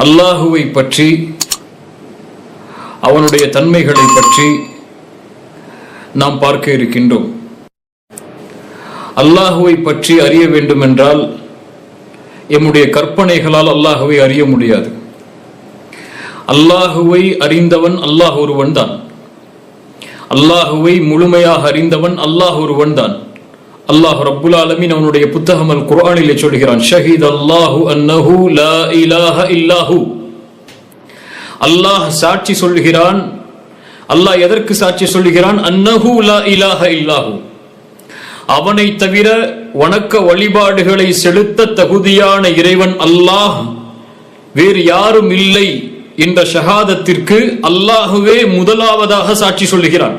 அல்லாஹுவை பற்றி, அவனுடைய தன்மைகளை பற்றி நாம் பார்க்க இருக்கின்றோம். அல்லாஹுவை பற்றி அறிய வேண்டும் என்றால் எம்முடைய கற்பனைகளால் அல்லாஹுவை அறிய முடியாது. அல்லாஹுவை அறிந்தவன் அல்லாஹ் ஒருவன் தான். அல்லாஹுவை முழுமையாக அறிந்தவன் அல்லாஹ் ஒருவன் தான். அல்லாஹ் ரப்புல் ஆலமீன் அவனுடைய புத்தகம் அல் குர்ஆனிலே சொல்கிறான், ஷஹீத் அல்லாஹு அன்னஹு லா இலாஹ இல்லாஹு. அல்லாஹ் சாட்சி சொல்கிறான். அல்லாஹ் எதற்கு சாட்சி சொல்கிறான்? அன்னஹு லா இலாஹ இல்லாஹு, அவனை தவிர வணக்க வழிபாடுகளை செலுத்த தகுதியான இறைவன் அல்லாஹ், வேறு யாரும் இல்லை என்ற ஷஹாதத்திற்கு அல்லாஹுவே முதலாவதாக சாட்சி சொல்கிறான்.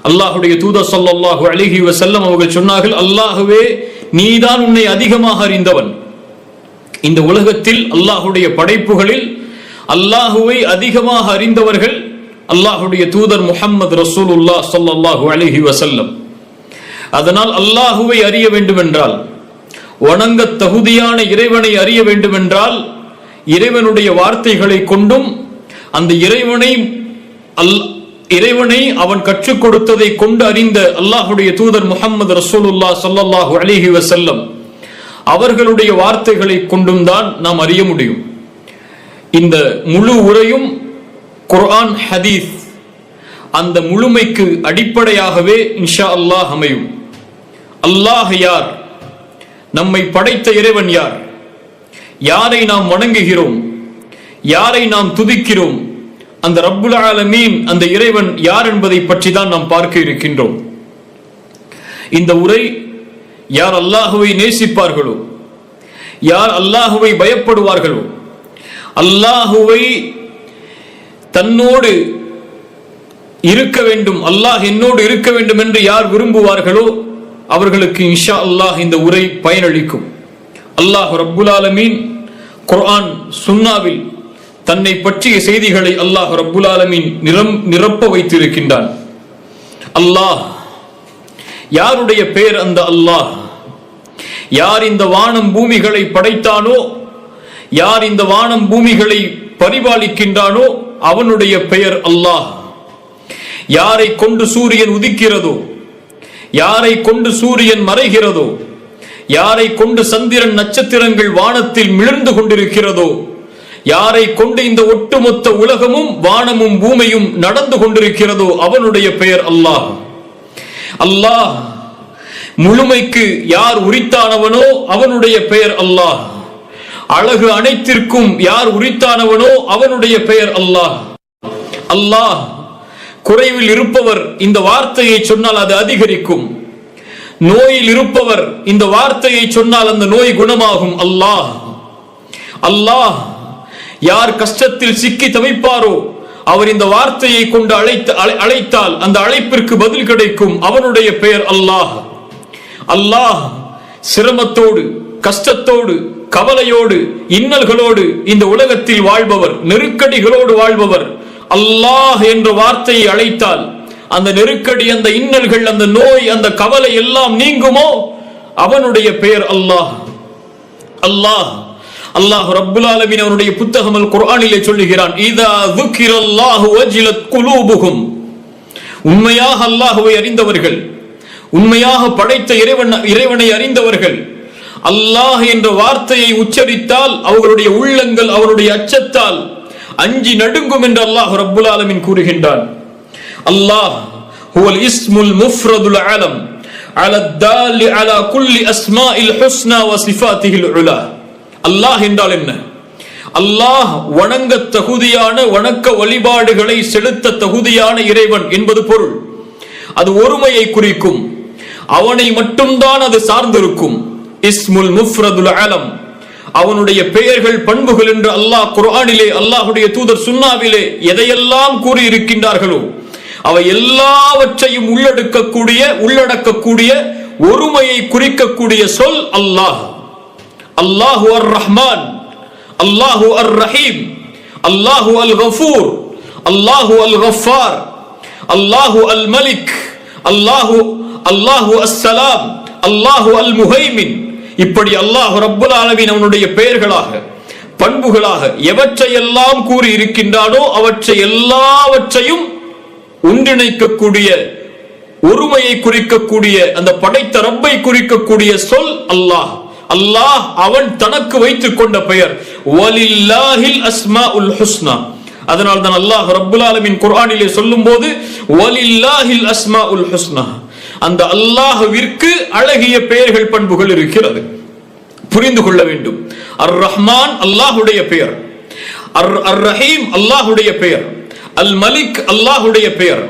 அல்லாஹுடைய தூதர் ஸல்லல்லாஹு அலைஹி வஸல்லம் அவர்கள் சொன்னார்கள், அல்லாஹுவே நீதான் உன்னை அதிகமாக அறிந்தவன். இந்த உலகத்தில் அல்லாஹுடைய படைப்புகளில் அல்லாஹுவை அதிகமாக அறிந்தவர்கள் அல்லாஹுடைய தூதர் முஹம்மது ரசூலுல்லாஹ் ஸல்லல்லாஹு அலைஹி வஸல்லம். அதனால் அல்லாஹுவை அறிய வேண்டும் என்றால், வணங்க தகுதியான இறைவனை அறிய வேண்டும் என்றால், இறைவனுடைய வார்த்தைகளை கொண்டும் அந்த இறைவனை அவன் கற்றுக் கொடுத்ததை கொண்டு அறிந்த அல்லாஹுடைய தூதர் முஹம்மது ரசூலுல்லாஹ் ஸல்லல்லாஹு அலைஹி வஸல்லம் அவர்களுடைய வார்த்தைகளை கொண்டும் தான் நாம் அறிய முடியும். இந்த முழு உரையும் குர்ஆன் ஹதீஸ் அந்த முழுமைக்கு அடிப்படையாகவே இன்ஷா அல்லாஹ் அமையும். அல்லாஹ் யார்? நம்மை படைத்த இறைவன் யார்? யாரை நாம் வணங்குகிறோம்? யாரை நாம் துதிக்கிறோம்? அந்த ரப்புல் ஆலமீன், அந்த இறைவன் யார் என்பதை பற்றி தான் நாம் பார்க்க இருக்கின்றோம். இந்த உரை யார் அல்லாஹுவை நேசிப்பார்களோ, யார் அல்லாஹுவை பயப்படுவார்களோ, அல்லாஹுவை தன்னோடு இருக்க வேண்டும், அல்லாஹ் என்னோடு இருக்க வேண்டும் என்று யார் விரும்புவார்களோ அவர்களுக்கு இன்ஷா அல்லாஹ் இந்த உரை பயனளிக்கும். அல்லாஹ் ரப்புல் ஆலமீன் குர்ஆன் சுன்னாவில் தன்னை பற்றிய செய்திகளை அல்லாஹ் ரப்புல் ஆலமீன் நிரப்ப வைத்திருக்கின்றான். அல்லாஹ் யாருடைய பெயர்? அந்த அல்லாஹ் யார் இந்த வானம் பூமிகளை படைத்தானோ, யார் இந்த வானம் பூமிகளை பரிபாலிக்கின்றானோ அவனுடைய பெயர் அல்லாஹ். யாரை கொண்டு சூரியன் உதிக்கிறதோ, யாரை கொண்டு சூரியன் மறைகிறதோ, யாரை கொண்டு சந்திரன் நட்சத்திரங்கள் வானத்தில் மிளர்ந்து கொண்டிருக்கிறதோ, யாரை கொண்டு இந்த ஒட்டுமொத்த உலகமும் வானமும் பூமியும் நடந்து கொண்டிருக்கிறதோ அவனுடைய பெயர் அல்லாஹ். அல்லாஹ் முழுமைக்கு யார் உரித்தானவனோ அவனுடைய பெயர் அல்லாஹ். அழகு அனைத்திற்கும் யார் உரித்தானவனோ அவனுடைய பெயர் அல்லாஹ். அல்லாஹ் குறைவில் இருப்பவர் இந்த வார்த்தையை சொன்னால் அது அதிகரிக்கும். நோயில் இருப்பவர் இந்த வார்த்தையை சொன்னால் அந்த நோய் குணமாகும். அல்லாஹ் அல்லாஹ் யார் கஷ்டத்தில் சிக்கி தவிப்பாரோ அவர் இந்த வார்த்தையை கொண்டு அழைத்தால் அந்த அழைப்பிற்கு பதில் கிடைக்கும். அவனுடைய பெயர் அல்லாஹ். அல்லாஹ் சிரமத்தோடு, கஷ்டத்தோடு, கவலையோடு, இன்னல்களோடு இந்த உலகத்தில் வாழ்பவர், நெருக்கடிகளோடு வாழ்பவர். அல்லாஹ் என்ற வார்த்தையை அழைத்தால் அந்த நெருக்கடி, அந்த இன்னல்கள், அந்த நோய், அந்த கவலை எல்லாம் நீங்குமோ அவனுடைய பெயர் அல்லாஹ். அல்லாஹ் அல்லாஹ் ரப்புல் ஆலமீன் அவனுடைய புத்தகம் அல் குர்ஆனிலே சொல்லுகிறான், இதா ذுக்கிரல்லாஹு வஜிலத் குலூபுஹும். உண்மையாக அல்லாஹ்வை அறிந்தவர்கள், உண்மையாக படைத்த இறைவனை அறிந்தவர்கள் அல்லாஹ் என்ற வார்த்தையை உச்சரித்தால் அவர்களுடைய உள்ளங்கள் அவருடைய அச்சத்தால் அஞ்சி நடுங்கும் என்று அல்லாஹ் ரப்புல் ஆலமீன் கூறுகின்றான். அல்லாஹ் ஹுவல் இஸ்முல் முஃப்ரதுல் ஆலம் அலத் தாலி அலா குல்லி அஸ்மாஇல் ஹுஸ்னா வ சிஃபாத்திஹில் உலா. அல்லாஹ் என்றால் என்ன? அல்லாஹ் வணங்க தகுதியான, வணக்க வழிபாடுகளை செலுத்த தகுதியான இறைவன் என்பது பொருள். அது ஒருமையை குறிக்கும். அவனை மட்டும்தான் அது சார்ந்திருக்கும். இஸ்முல் முஃப்ரதுல் ஆலம், அவனுடைய பெயர்கள், பண்புகள் என்று அல்லாஹ் குர்ஆனிலே, அல்லாஹுடைய தூதர் சுன்னாவிலே எதையெல்லாம் கூறி இருக்கின்றார்களோ அவை எல்லாவற்றையும் உள்ளடக்கக்கூடிய ஒருமையை குறிக்கக்கூடிய சொல் அல்லாஹ். அல்லாஹு அர் ரஹ்மான், அல்லாஹு அர் ரஹீம், அல்லாஹு அல் கஃபூர், அல்லாஹு அல் கஃபார், அல்லாஹு அல் மலிக், அல்லாஹு அஸ்ஸலாம், அல்லாஹு அல் முஹைமின். இப்படி அல்லாஹ் ரப்புல் ஆலமீன் அவனுடைய பெயர்களாக பண்புகளாக எவற்றையெல்லாம் கூறி இருக்கின்றானோ அவற்றை எல்லாவற்றையும் ஒன்றிணைக்கக்கூடிய, ஒருமையை குறிக்கக்கூடிய, அந்த படைத்த ரப்பை குறிக்கக்கூடிய சொல் அல்லாஹ். அல்லாஹ் அவன் தனக்கு வைத்துக் கொண்ட பெயர் வலில்லாஹில் அஸ்மாஉல் ஹுஸ்னா. அதனால் தான் அல்லாஹ் ரப்புல் ஆலமீன் குர்ஆனிலே சொல்லும்போது வலில்லாஹில் அஸ்மாஉல் ஹுஸ்னா, அந்த அல்லாஹ்விற்கு அழகிய பெயர்கள் பண்புகள் இருக்கிறது. புரிந்து கொள்ள வேண்டும். அர் ரஹ்மான் அல்லாஹ்வுடைய பெயர், அர் ரஹீம் அல்லாஹ்வுடைய பெயர், அல் மலிக் அல்லாஹ்வுடைய பெயர்,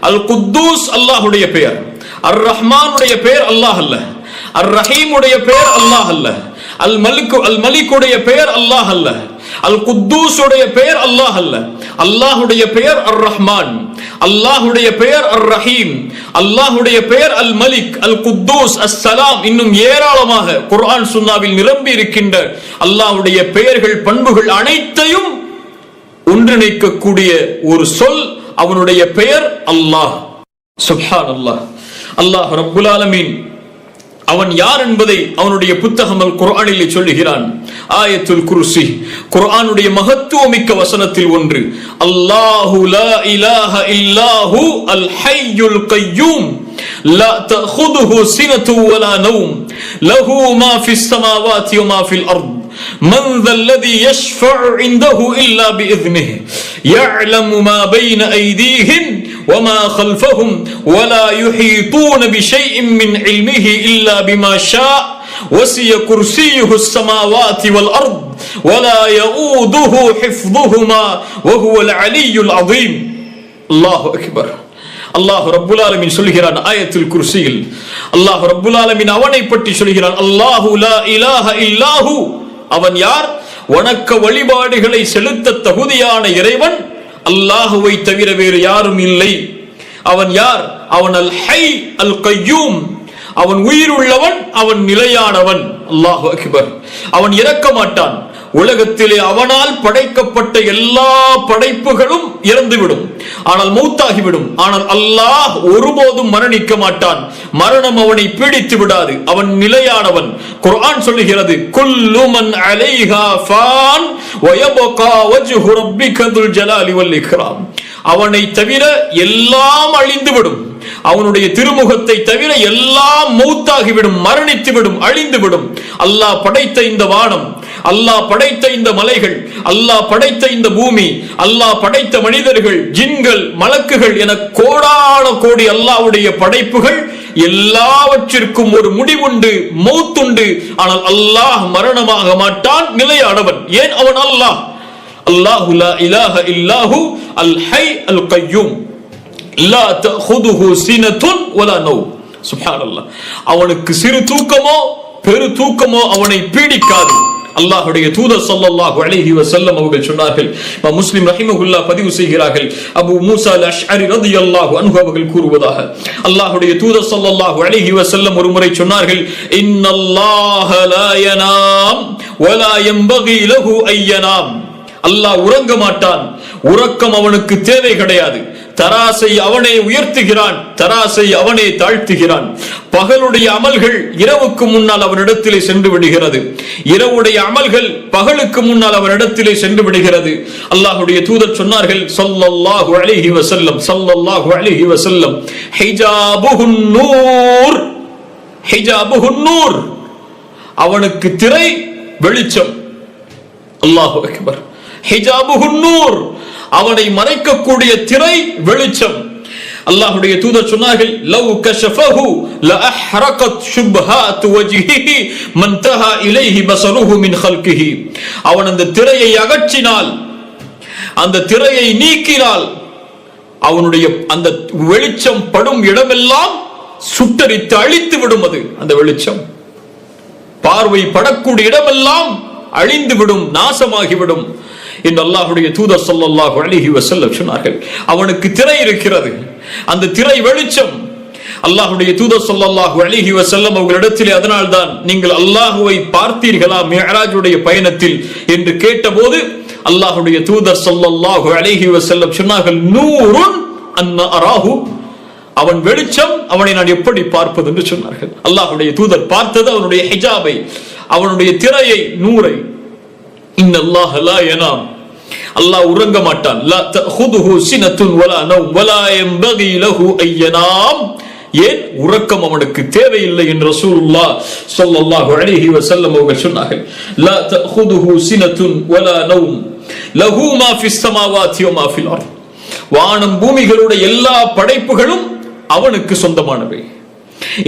அல் குத்தூஸ் அல்லாஹ்வுடைய பெயர். அர் ரஹ்மானுடைய பெயர் அல்லாஹ் அல்ல, அர் ரஹீமுடைய பெயர் அல்லாஹ் அல்ல, அல் மலிக்குடைய பெயர் அல்லாஹ் அல்ல, அல் குத்தூஸுடைய பெயர் அல்லாஹ் அல்ல. அல்லாஹ்வுடைய பெயர் அர் ரஹ்மான், அல்லாஹ்வுடைய பெயர் அர் ரஹீம், அல்லாஹ்வுடைய பெயர் அல் மலிக், அல் குத்தூஸ், அஸ்ஸலாம், இன்னும் ஏராளமாக குர்ஆன் சுன்னாவில் நிரம்பி இருக்கின்ற அல்லாஹ்வுடைய பெயர்கள் பண்புகள் அனைத்தையும் ஒன்றிணைக்கக்கூடிய ஒரு சொல் அவனுடைய பெயர் அல்லாஹ். சுப்ஹானல்லாஹ். அல்லாஹ் ரப்புல் ஆலமீன் அவன் யார் என்பதை அவனுடைய புத்தகம் அல் குர்ஆனிலே சொல்லுகிறான். ஆயத்துல் குர்சி, குர்ஆனுடைய மகத்துவமிக்க வசனத்தில் ஒன்று. அல்லாஹு லா இலாஹ இல்லாஹு அல் ஹய்யுல் கய்யூம் லா தஅخذஹு சினத்து வலா நௌம் லஹு மா ஃபிஸ் ஸமாவாதி வ மா ஃபில் அர்த் من ذا الذي يشفع عنده إلا بإذنه يعلم ما بين أيديهم وما خلفهم ولا يحيطون بشيء من علمه إلا بما شاء وسع كرسيه السماوات والأرض ولا يؤوده حفظهما وهو العلي العظيم. الله أكبر. அல்லாஹ் ரப்புல் ஆலமீன் சொல்கிறான் ஆயத்துல் குர்சியில், அல்லாஹ் ரப்புல் ஆலமீன் அவனை பற்றி சொல்கிறான். அல்லாஹு லா இலாஹ இல்லாஹு, அவன் யார்? வணக்க வழிபாடுகளை செலுத்த தகுதியான இறைவன், அல்லாஹுவை தவிர வேறு யாரும் இல்லை. அவன் யார்? அவன் அல் ஹை அல் கய்யூம், அவன் உயிருள்ளவன், அவன் நிலையானவன். அல்லாஹு அக்பர். அவன் இறக்க மாட்டான். உலகத்திலே அவனால் படைக்கப்பட்ட எல்லா படைப்புகளும் இறந்துவிடும், ஆனால் மௌத்தாகிவிடும். ஆனால் அல்லாஹ் ஒருபோதும் மரணிக்க மாட்டான். மரணம் அவனை பீடித்து விடாது. அவன் நிலையானவன். குர்ஆன் சொல்லுகிறது, குல்லு மன் அலைஹா ஃபான் வ யப்கா வஜ்ஹு ரப்பிக துல் ஜலாலி வல் இக்ராம். அவனை தவிர எல்லாம் அழிந்துவிடும். அவனுடைய திருமுகத்தை தவிர எல்லாம் மௌத்தாகிவிடும், மரணித்துவிடும், அழிந்துவிடும். அல்லாஹ் படைத்த இந்த வானம், அல்லாஹ் படைத்த இந்த மலைகள், அல்லாஹ் படைத்த இந்த பூமி, அல்லாஹ் படைத்த மனிதர்கள், ஜின்கள், மலக்குகள் என கோடான கோடி அல்லாஹ்வுடைய படைப்புகள் எல்லாவற்றிற்கும் ஒரு முடிவுண்டு, மௌத்துண்டு. ஆனால் அல்லாஹ் மரணமாக மாட்டான், நிலையானவன். ஏன்? அவன் அல்லாஹ். அல்லாஹு லா இலாஹ இல்லாஹு அல் ஹை அல் கய்யூம் லா தஅخذஹு சினத்துன் வலா நௌம். சுப்ஹானல்லாஹ். அவனுக்கு சிறு தூக்கமோ பெரு தூக்கமோ அவனை பீடிக்காது. அல்லாஹ்வுடைய தூதர் ஸல்லல்லாஹு அலைஹி வஸல்லம் அவர்கள் சொன்னார்கள், முஸ்லிம் ரஹிமஹுல்லாஹ் பதிவு செய்கிறார்கள், அபூ மூஸா அல் அஷ்அரி ரலியல்லாஹு அன்ஹு அவர்கள் கூறுவதாக, அல்லாஹ்வுடைய தூதர் ஸல்லல்லாஹு அலைஹி வஸல்லம் ஒரு முறை சொன்னார்கள், இன்னல்லாஹ லா யனாம் வலா யம்பகி லஹு அய்யனாம். அல்லாஹ் உறங்க மாட்டான், உறக்கம் அவனுக்கு தேவை கிடையாது. தராசை அவனே உயர்த்துகிறான், தராசை அவனே தாழ்த்துகிறான். பகலுடைய அமல்கள் இரவுக்கு முன்னால் அவனிடத்திலே சென்று விடுகிறது, இரவுடைய அமல்கள் பகலுக்கு முன்னால் அவனிடத்திலே சென்று விடுகிறது. அல்லாஹ்வுடைய தூதர் சொன்னார்கள் ஸல்லல்லாஹு அலைஹி வஸல்லம், ஸல்லல்லாஹு அலைஹி வஸல்லம், ஹிஜாபுஹுன் நூர், ஹிஜாபுஹுன் நூர், அவனுக்கு திரை வெளிச்சம். அல்லாஹு அக்பர். ஹிஜாபுஹுன் நூர், அவனை மறைக்கக்கூடிய திரை வெளிச்சம். அல்லாஹ்வுடைய தூதர் சொன்னார்கள், லவ் கஷஃபஹு லஅஹ்ரகத் ஷுப்ஹாத் வஜ்ஹிஹி மன்தஹா இலைஹி பஸருஹு மின் ஹல்கிஹி. அவன் அந்த திரையை அகற்றினால், அந்த திரையை நீக்கினால், அவனுடைய அந்த வெளிச்சம் படும் இடமெல்லாம் சுட்டரித்து அழித்து விடும். அது அந்த வெளிச்சம் பார்வை படக்கூடிய இடமெல்லாம் அழிந்துவிடும், நாசமாகிவிடும் என்று அல்லாஹ்வுடைய தூதர் ஸல்லல்லாஹு அலைஹி வஸல்லம் சொன்னார்கள். அவனுக்கு திரை இருக்கிறது, அந்த திரை வெளிச்சம். அல்லாஹ்வுடைய தூதர் ஸல்லல்லாஹு அலைஹி வஸல்லம் அவர்களிடத்திலே, அதனால்தான் நீங்கள் அல்லாஹ்வை பார்த்தீர்களா மிஅராஜுடைய பயணத்தில் என்று கேட்டபோது அல்லாஹ்வுடைய தூதர் ஸல்லல்லாஹு அலைஹி வஸல்லம் சொன்னார்கள், நூருன் அன்ன அராஹு, அவன் வெளிச்சம், அவனை நான் எப்படி பார்ப்பது என்று சொன்னார்கள். அல்லாஹ்வுடைய தூதர் பார்த்தது அவனுடைய ஹிஜாபை, அவனுடைய திரையை, நூரை. இன்னல்லாஹ லா யனாம், அல்லாஹ் உறங்க மாட்டான். லா தஅஹுதுஹு சினத்துன் வலா நௌம் வலா யன்பகி லஹு அய்யனாம். ஏன்? உறக்கம் அவனுக்கு தேவையில்லை என்று ரசூலுல்லாஹ் ஸல்லல்லாஹு அலைஹி வஸல்லம் அவர்கள் சொன்னார்கள். லா தஅஹுதுஹு சினத்துன் வலா நௌம் லஹு மா ஃபிஸ் ஸமாவாதி வ மா ஃபில் அர்த். வானம் பூமிகளுடைய எல்லா படைப்புகளும் அவனுக்கு சொந்தமானவை.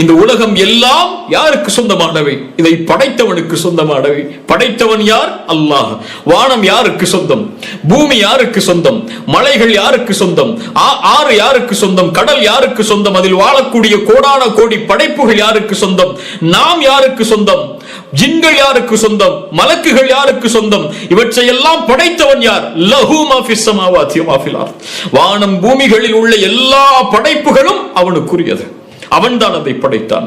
இந்த உலகம் எல்லாம் யாருக்கு சொந்தமானவை? இதை படைத்தவனுக்கு சொந்தமானவை. படைத்தவன் யார்? அல்லாஹ். வானம் யாருக்கு சொந்தம்? பூமி யாருக்கு சொந்தம்? மலைகள் யாருக்கு சொந்தம்? ஆறு யாருக்கு சொந்தம்? கடல் யாருக்கு சொந்தம்? அதில் வாழக்கூடிய கோடான கோடி படைப்புகள் யாருக்கு சொந்தம்? நாம் யாருக்கு சொந்தம்? ஜின்கள் யாருக்கு சொந்தம்? மலக்குகள் யாருக்கு சொந்தம்? இவற்றையெல்லாம் படைத்தவன் யார்? லஹு மா ஃபிஸ் ஸமாவாதி வ மா ஃபில் அர்த். வானம் பூமிகளில் உள்ள எல்லா படைப்புகளும் அவனுக்குரியது. அவன்தான் அதை படைத்தான்.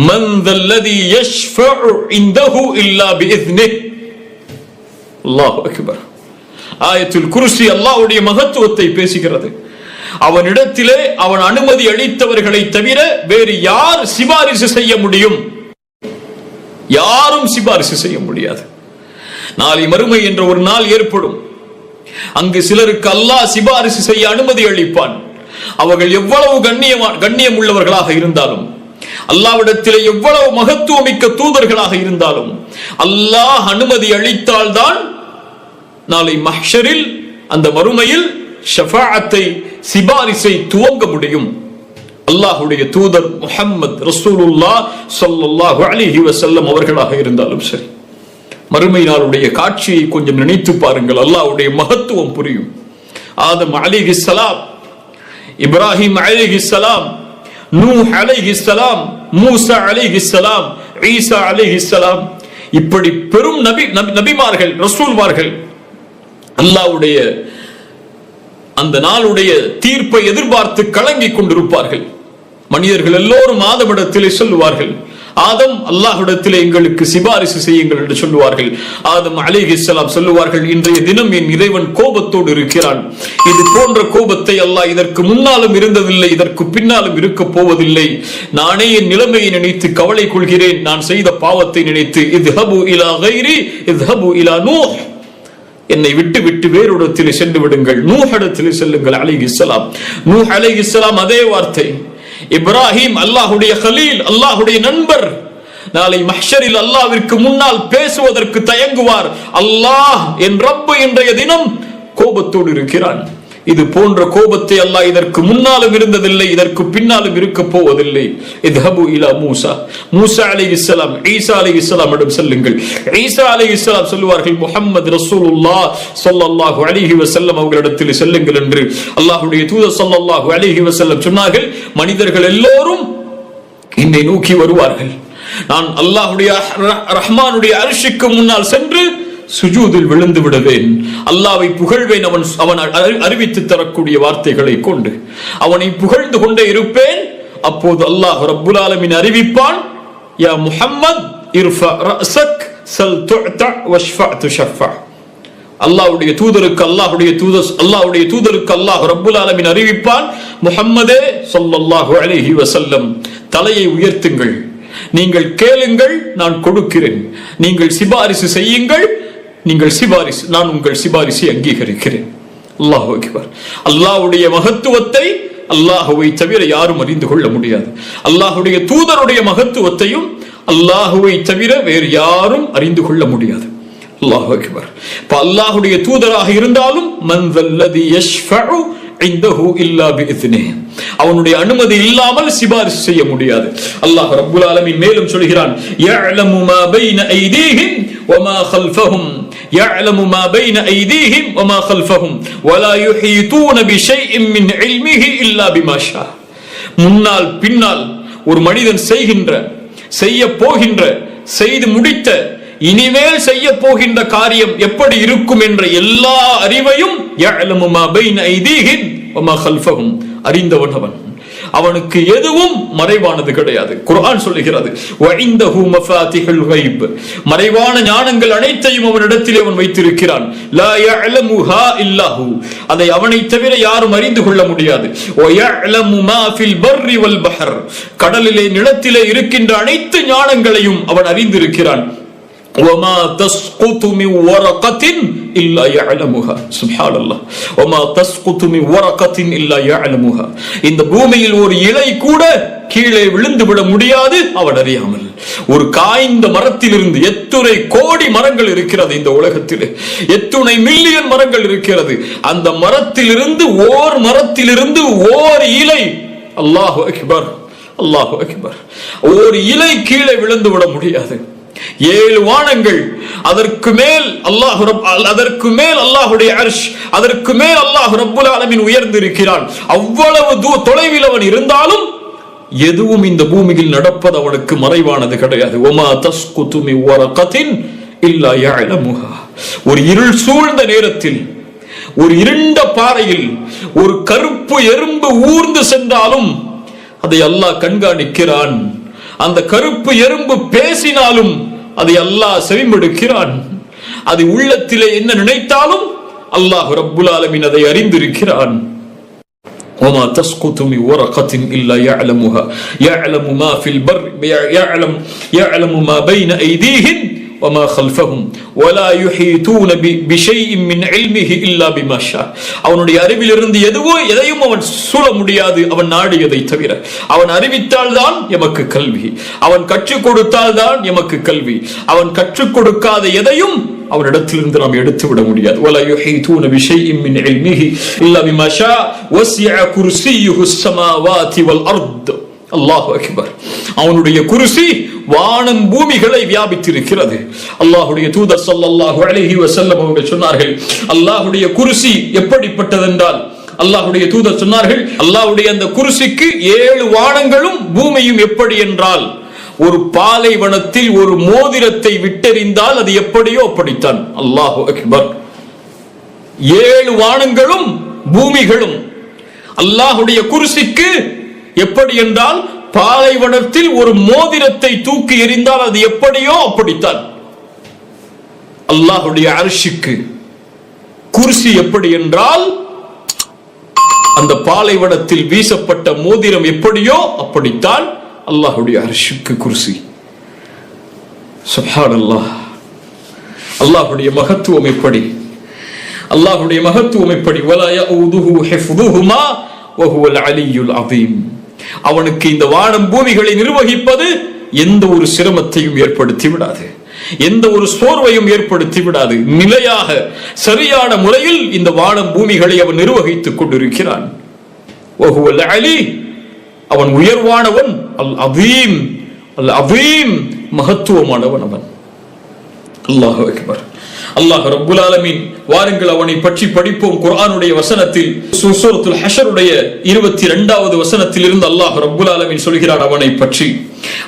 மன் தல்லதி யஷ்ஃபஉ இன்தஹு இல்லா பிஇذنஹு. அல்லாஹு அக்பர். ஆயத்துல் குர்சி அல்லாஹ்வுடைய மகத்துவத்தை பேசுகிறது. அவனிடத்திலே அவன் அனுமதி அளித்தவர்களை தவிர வேறு யார் சிபாரிசு செய்ய முடியும்? யாரும் சிபாரிசு செய்ய முடியாது. நாளை மறுமை என்ற ஒரு நாள் ஏற்படும். அங்கு சிலருக்கு அல்லாஹ் சிபாரிசு செய்ய அனுமதி அளிப்பான். அவர்கள் எவ்வளவு கண்ணியம் உள்ளவர்களாக இருந்தாலும், அல்லாஹ்விடத்திலே எவ்வளவு மகத்துவமிக்க தூதர்களாக இருந்தாலும், அல்லாஹ் அனுமதி அளித்தால்தான் நாளை மஹ்ஷரில் அந்த மறுமையில் ஷஃபாஅத்தை சிபாரிசை துவங்க முடியும். அல்லாஹ்வுடைய தூதர் முஹம்மது ரசூலுல்லாஹ் ஸல்லல்லாஹு அலைஹி வஸல்லம் அவர்களாக இருந்தாலும் சரி, மறுமை நாளுடைய காட்சியை கொஞ்சம் நினைத்து பாருங்கள். அல்லாஹ்வுடைய மகத்துவம் புரியும். ஆதம் அலைஹிஸ்ஸலாம், இப்ராஹிம் அலைஹிஸ்ஸலாம், நூஹ் அலைஹிஸ்ஸலாம், மூசா அலைஹிஸ்ஸலாம், ஈசா அலைஹிஸ்ஸலாம், இப்படி பெரும் நபிமார்கள், ரசூல்மார்கள் அல்லாஹ்வுடைய அந்த நாளுடைய தீர்ப்பை எதிர்பார்த்து கலங்கிக் கொண்டிருப்பார்கள். மனிதர்கள் எல்லோரும் ஆதமிடத்திலே சொல்லுவார்கள், ஆதம் அல்லாஹ்விடத்திலே எங்களுக்கு சிபாரிசு செய்யுங்கள் என்று சொல்லுவார்கள். ஆதம் அலைஹிஸ்ஸலாம் சொல்லுவார்கள், இன்றைய தினம் என் இறைவன் கோபத்தோடு இருக்கிறான். இது போன்ற கோபத்தை அல்லாஹ் இதற்கு முன்னாலும் இருந்ததில்லை, இதற்கு பின்னாலும் இருக்க போவதில்லை. நானே என் நிலைமையை நினைத்து கவலை கொள்கிறேன். நான் செய்த பாவத்தை நினைத்து இத்ஹபு இலா கைரி இத்ஹபு இலா நூஹ், என்னை விட்டு விட்டு வேறொரு சென்று விடுங்கள், நூஹ் இடத்திலே செல்லுங்கள் அலைஹிஸ்ஸலாம். நூஹ் அலைஹிஸ்ஸலாம் அதே வார்த்தை. இப்ராஹிம் அல்லாஹ்வுடைய கலீல், அல்லாஹ்வுடைய நண்பர், நாளை மஹ்ஷரில் அல்லாஹ்விற்கு முன்னால் பேசுவதற்கு தயங்குவார். அல்லாஹ் என் ரப்பு இன்றைய தினம் கோபத்தோடு இருக்கிறான். இது போன்ற கோபத்தை அல்லாஹ் இதற்கு முன்னாலும் இருந்ததில்லை, இதற்கு பின்னாலும் இருக்க போவதில்லை. இத்ஹபு இலா மூசா, மூசா அலைஹிஸ்ஸலாம், ஈசா அலைஹிஸ்ஸலாம் இடம் செல்லுங்கள். ஈசா அலைஹிஸ்ஸலாம் சொல்லுவார்கள், முஹம்மது ரசூலுல்லாஹ் ஸல்லல்லாஹு அலைஹி வஸல்லம் அவர்களிடத்தில் செல்லுங்கள் என்று அல்லாஹ்வுடைய தூதர் ஸல்லல்லாஹு அலைஹி வஸல்லம் சொன்னார்கள். மனிதர்கள் எல்லோரும் என்னை நோக்கி வருவார்கள். நான் அல்லாஹ்வுடைய ரஹ்மானுடைய அர்ஷுக்கு முன்னால் சென்று சுஜூதில் விழுந்து விடுவேன், அல்லாஹ்வை புகழ்வேன். அவன் அறிவித்து தரக்கூடிய வார்த்தைகளை கொண்டு அவனை புகழ்ந்து கொண்டே இருப்பேன். அப்போது அல்லாஹ் ரப்புல் ஆலமீன் அறிவிப்பான், யா முஹம்மத் இர்ஃபா ரஅஸக் சல் துஅத வஷ்ஃபா துஷஃபா. அல்லாஹ்வுடைய தூதருக்கு அல்லாஹ் ரப்புல் ஆலமீன் அறிவிப்பான், முஹம்மதே ஸல்லல்லாஹு அலைஹி வஸல்லம், தலையை உயர்த்துங்கள், நீங்கள் கேளுங்கள், நான் கொடுக்கிறேன், நீங்கள் சிபாரிசு செய்யுங்கள், நான் உங்கள் சிபாரிசை அங்கீகரிக்கிறேன். அல்லாஹு அக்பர். அல்லாஹ்வுடைய மகத்துவத்தை அல்லாஹுவை தவிர யாரும் அறிந்து கொள்ள முடியாது. அல்லாஹ்வுடைய தூதருடைய மகத்துவத்தையும் அல்லாஹுவை தவிர வேறு யாரும் அறிந்து கொள்ள முடியாது. அல்லாஹு அக்பர். இப்ப அல்லாஹ்வுடைய தூதராக இருந்தாலும் மன் தல்லதி யஷ்ஃபஉ இன்தஹு இல்லா பிஇذنஹு, அவனுடைய அனுமதி இல்லாமல் சிபாரிசு செய்ய முடியாது. அல்லாஹ் ரப்புல் ஆலமீன் மேலும் சொல்கிறான், يعلم ما بين ايديهم وما خلفهم يعلم ما بين ايديهم وما خلفهم ولا يحيطون بشيء من علمه الا بما شاء. முன்னால் பின்னால் ஒரு மனிதன் செய்ய போகின்ற, செய்து முடித்த, இனிமேல் செய்ய போகின்ற காரியம் எப்படி இருக்கும் என்ற எல்லா அறிவையும் يعلم ما بين ايديهم وما خلفهم, அறிந்தவன் அவன். அவனுக்கு எதுவும் மறைவானது கிடையாது. குர்ஆன் சொல்லுகிறது, وعنده مفاتيح الغيب, மறைவான ஞானங்கள் அனைத்தையும் அவனிடத்தில் அவன் வைத்திருக்கிறான். لا يعلمها الا هو, அதை அவனை தவிர யாரும் அறிந்து கொள்ள முடியாது. ويعلم ما في البر والبحر, கடலிலே நிலத்திலே இருக்கின்ற அனைத்து ஞானங்களையும் அவன் அறிந்திருக்கிறான். وما تسقط من ورقة إلا يعلمها سبحان الله وما تسقط من ورقة إلا يعلمها இந்த பூமியில் ஒரு இலை கூட கீழே விழுந்து விட முடியாது அவன் அறியாமல். ஒரு காய்ந்த மரத்திலிருந்து எத்துணை கோடி மரங்கள் இருக்கிறது இந்த உலகத்தில், எத்துணை மில்லியன் மரங்கள் இருக்கிறது. அந்த மரத்திலிருந்து ஓர் இலை, அல்லாஹு அக்பர் அல்லாஹு அக்பர், ஒரு இலை கீழே விழுந்து விட முடியாது. 7 வானங்கள், அதற்கு மேல் அல்லாஹுடைய அர்ஷ், அதற்கு மேல் அல்லாஹ் ரப்புல் ஆலமீன் உயர்ந்திருக்கிறான். அவ்வளவு தொலைவில் அவன் இருந்தாலும் எதுவும் இந்த பூமியில் நடப்பது அவனுக்கு மறைவானது கிடையாது. ஒமா தஸ்குது மின் வரகத்தின் இல்லா யஅலமுஹா. ஒரு இருள் சூழ்ந்த நேரத்தில், ஒரு இருண்ட பாறையில் ஒரு கருப்பு எறும்பு ஊர்ந்து சென்றாலும் அதை அல்லாஹ் கண்காணிக்கிறான். அந்த கருப்பு எறும்பு பேசினாலும் அதை அல்லாஹ் செவிமடுக்கிறான். அது உள்ளத்திலே என்ன நினைத்தாலும் அல்லாஹ் ரப்புல் ஆலமீன் அதை அறிந்திருக்கிறான். وما تسقط من ورقة إلا يعلمها يعلم ما في البر يعلم ما بين أيديهم وما خلفهم ولا يحيطون بشيء من علمه إلا بما شاء. அவனுடைய அறிவிலிருந்து எதையும் அவன் சூழ முடியாது அவன் நாடியதை தவிர. அவன் அறிவித்தால் தான் எமக்கு கல்வி, அவன் கற்றுக் கொடுத்தால் தான் எமக்கு கல்வி. அவன் கற்றுக் கொடுக்காத எதையும் அவனிடத்திலிருந்து நாம் எடுத்து விட முடியாது. ولا يحيطون بشيء من علمه إلا بما شاء وسع كرسيه السماوات والأرض. அல்லாஹு அக்பர். அவனுடைய குர்சி வானம் பூமிகளை வியாபித்திருக்கிறது. அல்லாஹ்வுடைய தூதர் ஸல்லல்லாஹு அலைஹி வஸல்லம் அவர்கள் சொன்னார்கள், அல்லாஹ்வுடைய குர்சி எப்படிப்பட்டதென்றால், அல்லாஹ்வுடைய தூதர் சொன்னார்கள், அல்லாஹ்வுடைய அந்த குர்சிக்கு 7 வானங்களும் பூமியும் எப்படி என்றால், ஒரு பாலைவனத்தில் ஒரு மோதிரத்தை விட்டெறிந்தால் அது எப்படியோ அப்படித்தான். அல்லாஹு அக்பர். 7 வானங்களும் பூமிகளும் அல்லாஹ்வுடைய குர்சிக்கு எப்படி என்றால், பாலைவனத்தில் ஒரு மோதிரத்தை தூக்கி எறிந்தால் அது எப்படியோ அப்படித்தான். அல்லாஹ்வுடைய அர்ஷுக்கு குர்சி எப்படி என்றால், அந்த பாலைவனத்தில் வீசப்பட்ட மோதிரம் எப்படியோ அப்படித்தான் அல்லாஹ்வுடைய அர்ஷுக்கு குர்சி. சுப்ஹானல்லாஹ். அல்லாஹ்வுடைய மகத்துவம் எப்படி, அல்லாஹ்வுடைய மகத்துவம் எப்படி. வலா யஊதுஹு ஹிஃதுஹுமா வஹுவல் அலியுல் அதீம். அவனுக்கு இந்த வானம் பூமிகளை நிர்வகிப்பது எந்த ஒரு சிரமத்தையும் ஏற்படுத்தி விடாது, எந்த ஒரு சோர்வையும் ஏற்படுத்தி விடாது. நிலையாக சரியான முறையில் இந்த வானம் பூமிகளை அவன் நிர்வகித்துக் கொண்டிருக்கிறான். வஹுவல் அலி, அவன் உயர்வானவன். அல் அதீம், அல் அதீம், மகத்துவமானவன் அவன். அல்லாஹு அக்பர். அல்லாஹ் ரப்புல் ஆலமீன், வாருங்கள் அவனை பற்றி படிப்போம். குர்ஆனுடைய வசனத்தில் சூரத்துல் ஹஷருடைய 22வது வசனத்தில் இருந்து அல்லாஹ் ரப்புல் ஆலமீன் சொல்கிறான் அவனை பற்றி.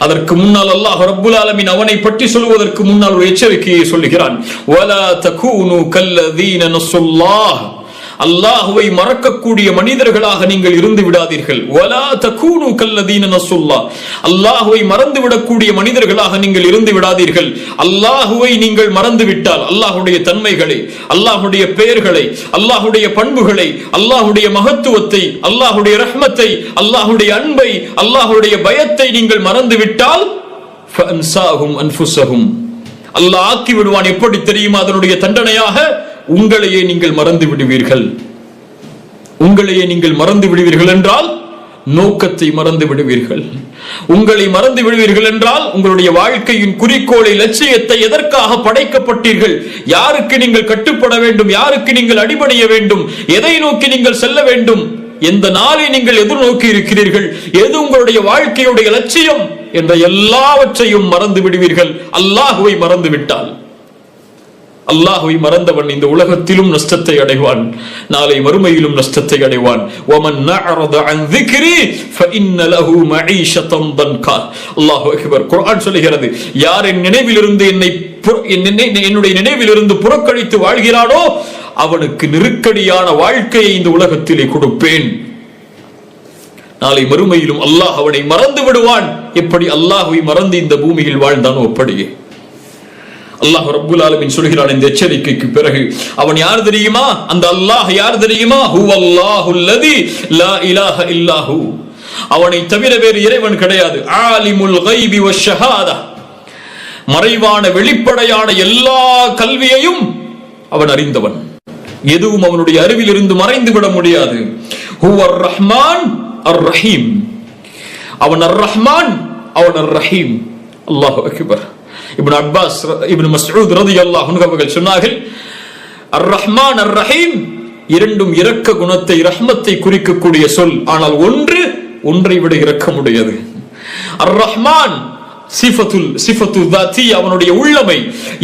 அதற்கு முன்னால் அல்லாஹ் ரப்புல் ஆலமீன் அவனை பற்றி சொல்வதற்கு முன்னால் ஒரு எச்சரிக்கையை சொல்கிறான். வலா தகூனு கல்லதீன நஸுல்லாஹ். அல்லாஹ்வை மறக்கக்கூடிய மனிதர்களாக நீங்கள் இருந்து விடாதீர்கள். வலா தகூனு கல்லதீன நஸுல்லாஹ். அல்லாஹ்வை மறந்து விடக்கூடிய மனிதர்களாக நீங்கள் இருந்து விடாதீர்கள். அல்லாஹ்வை நீங்கள் மறந்து விட்டால், அல்லாஹ்வுடைய தன்மைகளை, அல்லாஹ்வுடைய பெயர்களை, அல்லாஹ்வுடைய பண்புகளை, அல்லாஹ்வுடைய மகத்துவத்தை, அல்லாஹ்வுடைய ரஹ்மத்தை, அல்லாஹ்வுடைய அன்பை, அல்லாஹ்வுடைய பயத்தை நீங்கள் மறந்து விட்டால் ஃபஅன்சாஹும் அன்ஃபுஸஹும். அல்லாஹ் ஆக்கி விடுவான். எப்படி தெரியுமா அதனுடைய தண்டனையாக? உங்களையே நீங்கள் மறந்து விடுவீர்கள். உங்களையே நீங்கள் மறந்து விடுவீர்கள் என்றால் நோக்கத்தை மறந்து விடுவீர்கள். உங்களை மறந்து விடுவீர்கள் என்றால் உங்களுடைய வாழ்க்கையின் குறிக்கோளை, லட்சியத்தை, எதற்காக படைக்கப்பட்டீர்கள், யாருக்கு நீங்கள் கட்டுப்பட வேண்டும், யாருக்கு நீங்கள் அடிபணிய வேண்டும், எதை நோக்கி நீங்கள் செல்ல வேண்டும், எந்த நாளை நீங்கள் எதிர்நோக்கி இருக்கிறீர்கள், எது உங்களுடைய வாழ்க்கையுடைய லட்சியம் என்ற எல்லாவற்றையும் மறந்து விடுவீர்கள். அல்லாஹ்வை மறந்து விட்டால். அல்லாஹ்வை மறந்தவன் இந்த உலகத்திலும் நஷ்டத்தை அடைவான், நாளை மறுமையிலும் நஷ்டத்தை அடைவான். வமன் நஅரத அன் ذிக்ரி ஃபஇன்ன லஹு மஈஷத்தன் தன்கா. அல்லாஹு அக்பர். குர்ஆன் சொல்கிறது, யார் என் நினைவிலிருந்து என்னுடைய நினைவிலிருந்து புறக்கணித்து வாழ்கிறானோ அவனுக்கு நெருக்கடியான வாழ்க்கையை இந்த உலகத்திலே கொடுப்பேன். நாளை மறுமையிலும் அல்லாஹ் அவனை மறந்து விடுவான். எப்படி அல்லாஹ்வை மறந்து இந்த பூமியில் வாழ்ந்தானோ அப்படியே. அல்லாஹ் ரப்புல் ஆலமீன் சொல்கிறான் இந்த எச்சரிக்கைக்கு பிறகு, அவன் யார் தெரியுமா? அந்த அல்லாஹ் யார் தெரியுமா? ஹுவல்லாஹுல் லதி லா இலாஹ இல்லாஹு. அவனை தவிர வேறு இறைவன் கிடையாது. ஆலிமுல் கைபி வஷ்ஷஹாதா. மறைவான வெளிப்படையான எல்லா கல்வியையும் அவன் அறிந்தவன். எதுவும் அவனுடைய அறிவில் இருந்து மறைந்து விட முடியாது. ஹுவர் ரஹ்மான் அர் ரஹீம். அவன் அர் ரஹ்மான், அவன் அர் ரஹீம். அல்லாஹு அக்பர். இப்னு அப்பாஸ், இப்னு மஸ்ஊத் ரலியல்லாஹு அன்ஹு அவர்கள் சொன்னார்கள், அர் ரஹ்மான் அர் ரஹீம் இரண்டும் இரக்க குணத்தை, ரஹ்மத்தை குறிக்கக்கூடிய சொல். ஆனால் ஒன்றை விட இரக்கமுடையது. அர் ரஹ்மான் சிஃபத்து தாத்தி, அவனுடைய உள்ளமை.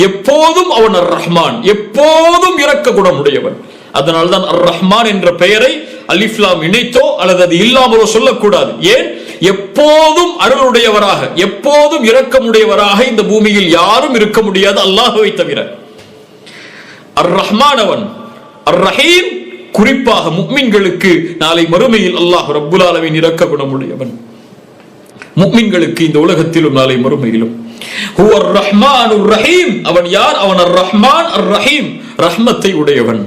எப்போதும் அவன் அர் ரஹ்மான், எப்போதும் இரக்க குணமுடையவன். அதனால்தான் அர் ரஹ்மான் என்ற பெயரை அலிஃப் லாம் இணைத்தோ அல்லது அது இல்லாமலோ சொல்லக்கூடாது. ஏன்? எப்போதும் அருளுடையவராக, எப்போதும் இரக்கமுடையவராக இந்த பூமியில் யாரும் இருக்க முடியாது அல்லாஹ்வை தவிர. அர் ரஹ்மான் அவன். அர் ரஹீம் குறிப்பாக முஃமின்களுக்கு நாளை மறுமையில் அல்லாஹ் ரப்புல் ஆலமீன் இரக்க குணமுடையவன். முஃமின்களுக்கு இந்த உலகத்திலும் நாளை மறுமையிலும். ஹுவர் ரஹ்மானுர் ரஹீம். அவன் யார்? அவன் அர் ரஹ்மான் அர் ரஹீம், ரஹ்மத்தை உடையவன்.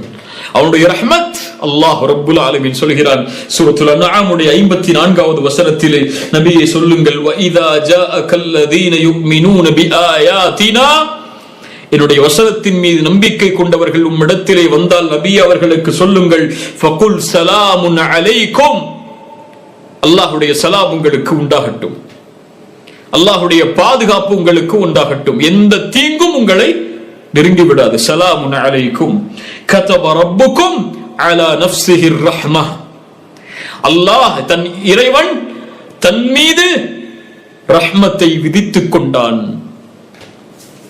அவனுடைய ரஹ்மத் அல்லாஹ் ரப்புல் ஆலமீன் சொல்கிறான் சூரத்துல் அன்ஆம் 54வது வசனத்திலே, நபியே சொல்லுங்கள், வ இதா ஜாஅகல்லதீன யுமினூன பிஆயாத்தினா, என்னுடைய வசனத்தின் மீது நம்பிக்கை கொண்டவர்கள் உம்மிடத்திலே வந்தால் நபி அவர்களுக்கு சொல்லுங்கள், ஃபகுல் ஸலாமுன் அலைக்கும், அல்லாஹ்வுடைய சலாம் உங்களுக்கு உண்டாகட்டும், அல்லாஹ்வுடைய பாதுகாப்பு உங்களுக்கு உண்டாகட்டும், எந்த தீங்கும் உங்களை நெருங்கி விடாது. சலாமுன் அலைக்கும் கதப ரப்புக்கும் அலா நஃப்ஸிஹிர் ரஹ்மஹ். அல்லாஹ் தன் இறைவன் தன் மீது ரஹ்மத்தை விதித்துக் கொண்டான்,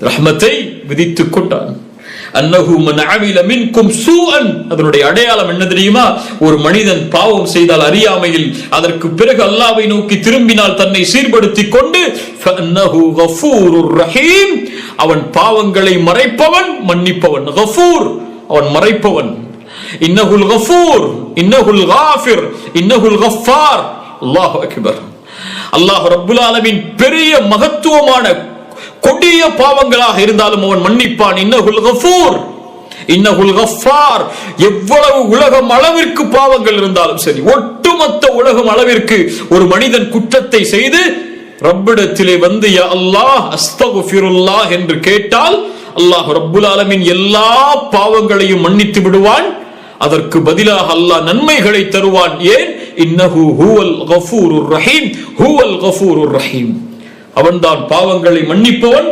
ரஹ்மத்தை விதித்துக் கொண்டான். அன்னஹு மன் அமில மின்கும் சூஅன். அதனுடைய அடையாளம் என்ன தெரியுமா? ஒரு மனிதன் பாவம் செய்தால் அறியாமையில், அதற்கு பிறகு அல்லாஹ்வை நோக்கி திரும்பினால், தன்னை சீர்படுத்திக் கொண்டு, ஃபஅன்னஹு கஃபூருர் ரஹீம், அவன் பாவங்களை மறைப்பவன், மன்னிப்பவன். கஃபூர், அவன் மறைப்பவன். இன்னஹுல் கஃபூர், இன்னஹுல் காஃபிர், இன்னஹுல் கஃபார். அல்லாஹு அக்பர். அல்லாஹ் ரப்புல் ஆலமீன் பெரிய மகத்துவமான கொடிய பாவங்களாக இருந்தாலும் அவன் மன்னிப்பான். இன்னஹுல் கஃபூர், இன்னஹுல் கஃபார். எவ்வளவு உலகம் அளவிற்கு பாவங்கள் இருந்தாலும் சரி, ஒட்டுமொத்த உலகம் அளவிற்கு ஒரு மனிதன் குற்றத்தை செய்து ரப்பிடத்திலே வந்து யா அல்லாஹ் அஸ்தக்ஃபிருல்லாஹ் என்று கேட்டால், அல்லாஹ் ரப்புல் ஆலமீன் எல்லா பாவங்களையும் மன்னித்து விடுவான். அதற்கு பதிலாக அல்லாஹ் நன்மைகளை தருவான். ஏன்? இன்னஹு ஹுவல் கஃபூருர் ரஹீம், ஹுவல் கஃபூருர் ரஹீம். அவன்தான் பாவங்களை மன்னிப்பவன்,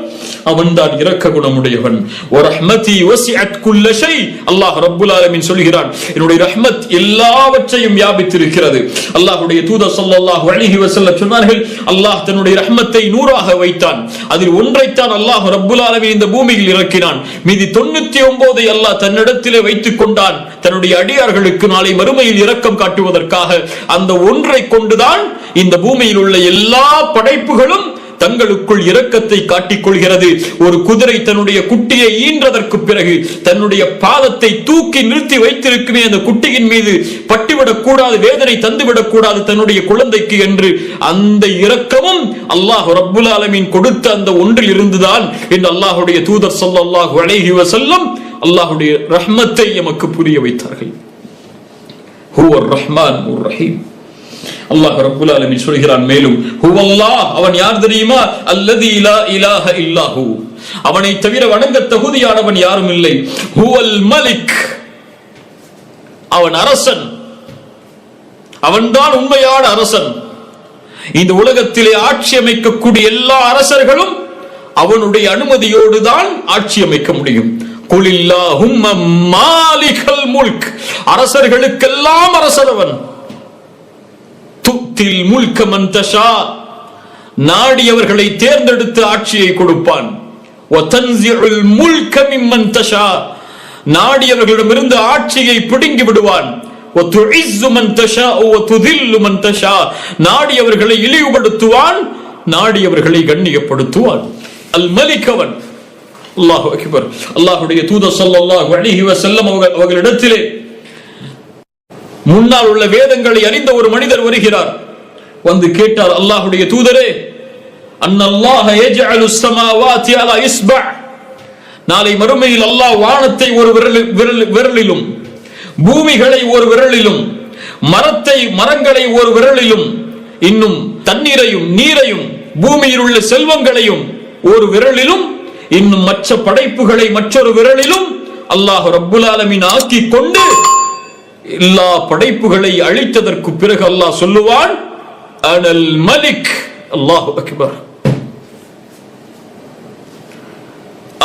அவன்தான் இரக்க குணமுடையவன். வரஹ்மதி வஸிஅத் குல்ல ஷை. அல்லாஹ் ரப்புல் ஆலமீன் சொல்கிறான், என்னுடைய ரஹ்மத் எல்லாவற்றையும் வியாபித்திருக்கிறது. அல்லாஹ்வுடைய தூதர் ஸல்லல்லாஹு அலைஹி வஸல்லம் சொன்னார்கள், அல்லாஹ் தன்னுடைய ரஹ்மத்தை நூறாக வைத்தான். அதில் ஒன்றைத்தான் அல்லாஹ் ரப்புல் ஆலமீன் இந்த பூமியில் இறக்கினான். மீதி 99ஐ அல்லாஹ் தன்னிடத்திலே வைத்துக் கொண்டான், தன்னுடைய அடியார்களுக்கு நாளை மறுமையில் இரக்கம் காட்டுவதற்காக. அந்த ஒன்றை கொண்டுதான் இந்த பூமியில் உள்ள எல்லா படைப்புகளும் தங்களுக்குள் இரக்கத்தை காட்டிக் கொள்கிறது. ஒரு குதிரை தன்னுடைய குட்டியை ஈன்றதற்கு பிறகு தன்னுடைய பாதத்தை தூக்கி நிறுத்தி வைத்திருக்குமே, அந்த குட்டியின் மீது பட்டுவிடக் கூடாது, வேதனை தந்துவிடக் கூடாது தன்னுடைய குழந்தைக்கு என்று, அந்த இரக்கமும் அல்லாஹ் ரப்புல் ஆலமீன் கொடுத்த அந்த ஒன்றில் இருந்துதான் என்று அல்லாஹ்வுடைய தூதர் ஸல்லல்லாஹு அலைஹி வஸல்லம் அல்லாஹ்வுடைய ரஹ்மத்தை எமக்கு புரிய வைத்தார்கள். ஹுவர் ரஹ்மானுர் ரஹீம். அல்லாஹ் ரப்புல் ஆலமீன் சொல்கிறான் மேலும், ஹுவல்லாஹ், அவன் யார் தெரியுமா? அல்லதி லா இலாஹ இல்லாஹு, அவனை தவிர வணங்க தகுதியானவன் யாரும் இல்லை. ஹுவல் மலிக், அவன் அரசன், அவன்தான் உண்மையான அரசன். இந்த உலகத்திலே ஆட்சி அமைக்கக்கூடிய எல்லா அரசர்களும் அவனுடைய அனுமதியோடு தான் ஆட்சி அமைக்க முடியும். குலில்லாஹும்ம மாலிகல் முல்க், அரசர்களுக்கெல்லாம் அரசனவன். துத்தில் முல்க மன் தஷா, நாடியவர்களை தேர்ந்தெடுத்து ஆட்சியை கொடுப்பான். வதன்ஸிஉல் முல்க மிம்மன் தஷா, நாடியவர்களிடமிருந்து ஆட்சியை பிடுங்கி விடுவான். வதுஇஸ்ஸு மன் தஷா வதுதில்லு மன் தஷா, நாடியவர்களை இழிவுபடுத்துவான், நாடியவர்களை கண்ணியப்படுத்துவான். அல் மலிக் அவன். அல்லாஹு அக்பர். அல்லாஹ்வுடைய தூதர் ஸல்லல்லாஹு அலைஹி வஸல்லம் அவர்களிடத்திலே முன்னால் உள்ள வேதங்களை அறிந்த ஒரு மனிதர் வருகிறார். வந்து கேட்டார், அல்லாஹ்வுடைய தூதரே, அன்னல்லாஹ யஜ்அலு ஸமாவாதி அலா இஸ்பா, நாளை மறுமையில் அல்லாஹ் வானத்தை ஒரு விரலிலும், பூமிகளை ஒரு விரலிலும், மரங்களை ஒரு விரலிலும், இன்னும் தண்ணீரையும் நீரையும் பூமியில் உள்ள செல்வங்களையும் ஒரு விரலிலும் இன்னும் மற்ற படைப்புகளை மற்றொரு விரலிலும் அல்லாஹ் ரப்புல் ஆலமீன் ஆக்கி கொண்டு எல்லா படைப்புகளை அழித்ததற்கு பிறகு அல்லாஹ் சொல்லுவான், அனல் மலிக். அல்லாஹு அக்பர்.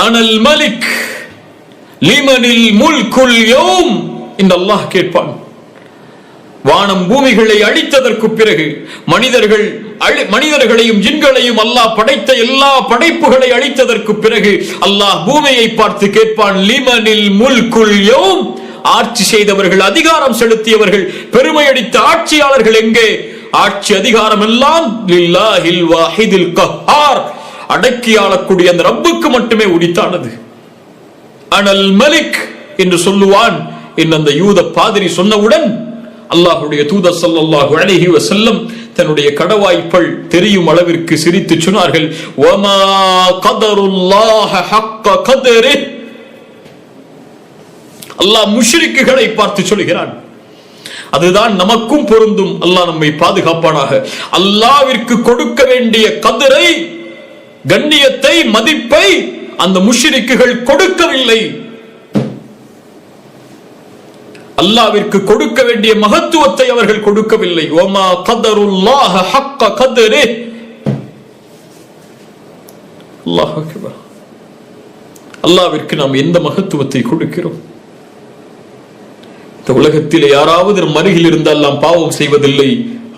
அனல் மலிக் லிமனில் முல்குல் யௌம் என்று அல்லாஹ் கேட்பான். வானம் பூமிகளை அழித்ததற்கு பிறகு மனிதர்களையும் ஜின்களையும் அல்லாஹ் படைத்த எல்லா படைப்புகளை அழித்ததற்கு பிறகு அல்லாஹ் பூமியை பார்த்து கேட்பான், லிமனில் முல்குல் யௌம். ஆட்சி செய்தவர்கள், அதிகாரம் செலுத்தியவர்கள், பெருமை அடித்த ஆட்சியாளர்கள் எங்கே? ஆட்சி அதிகாரம் எல்லாம் லில்லாஹில் வாஹிதில் கஹ்ஹார், அடக்கி ஆளக்கூடிய அந்த ரப்புக்கு மட்டுமே உரித்தானது. அனல் மலிக் என்று சொல்லுவான் என்று அந்த யூத பாதிரி சொன்னவுடன் அல்லாஹ்வுடைய தூதர் ஸல்லல்லாஹு அலைஹி வஸல்லம் தன்னுடைய கடவாய்ப்பல் தெரியும் அளவிற்கு சிரித்து சொன்னார்கள், வமா கதருல்லாஹ ஹக்க கதரி. அல்லாஹ் முஷ்ரிக்குகளை பார்த்து சொல்கிறான். அதுதான் நமக்கும் பொருந்தும். அல்லாஹ் நம்மை பாதுகாப்பானாக. அல்லாஹ்விற்கு கொடுக்க வேண்டிய கதரை, கண்ணியத்தை, மதிப்பை அந்த முஷ்ரிக்குகள் கொடுக்கவில்லை. அல்லாஹ்விற்கு கொடுக்க வேண்டிய மகத்துவத்தை அவர்கள் கொடுக்கவில்லை. வமா கதருல்லாஹ ஹக்க கதரி. அல்லாஹ் அக்பர். அல்லாஹ்விற்கு நாம் எந்த மகத்துவத்தை கொடுக்கிறோம்? இந்த உலகத்தில் யாராவது நம் அருகில் இருந்தால் நாம் பாவம் செய்வதில்லை.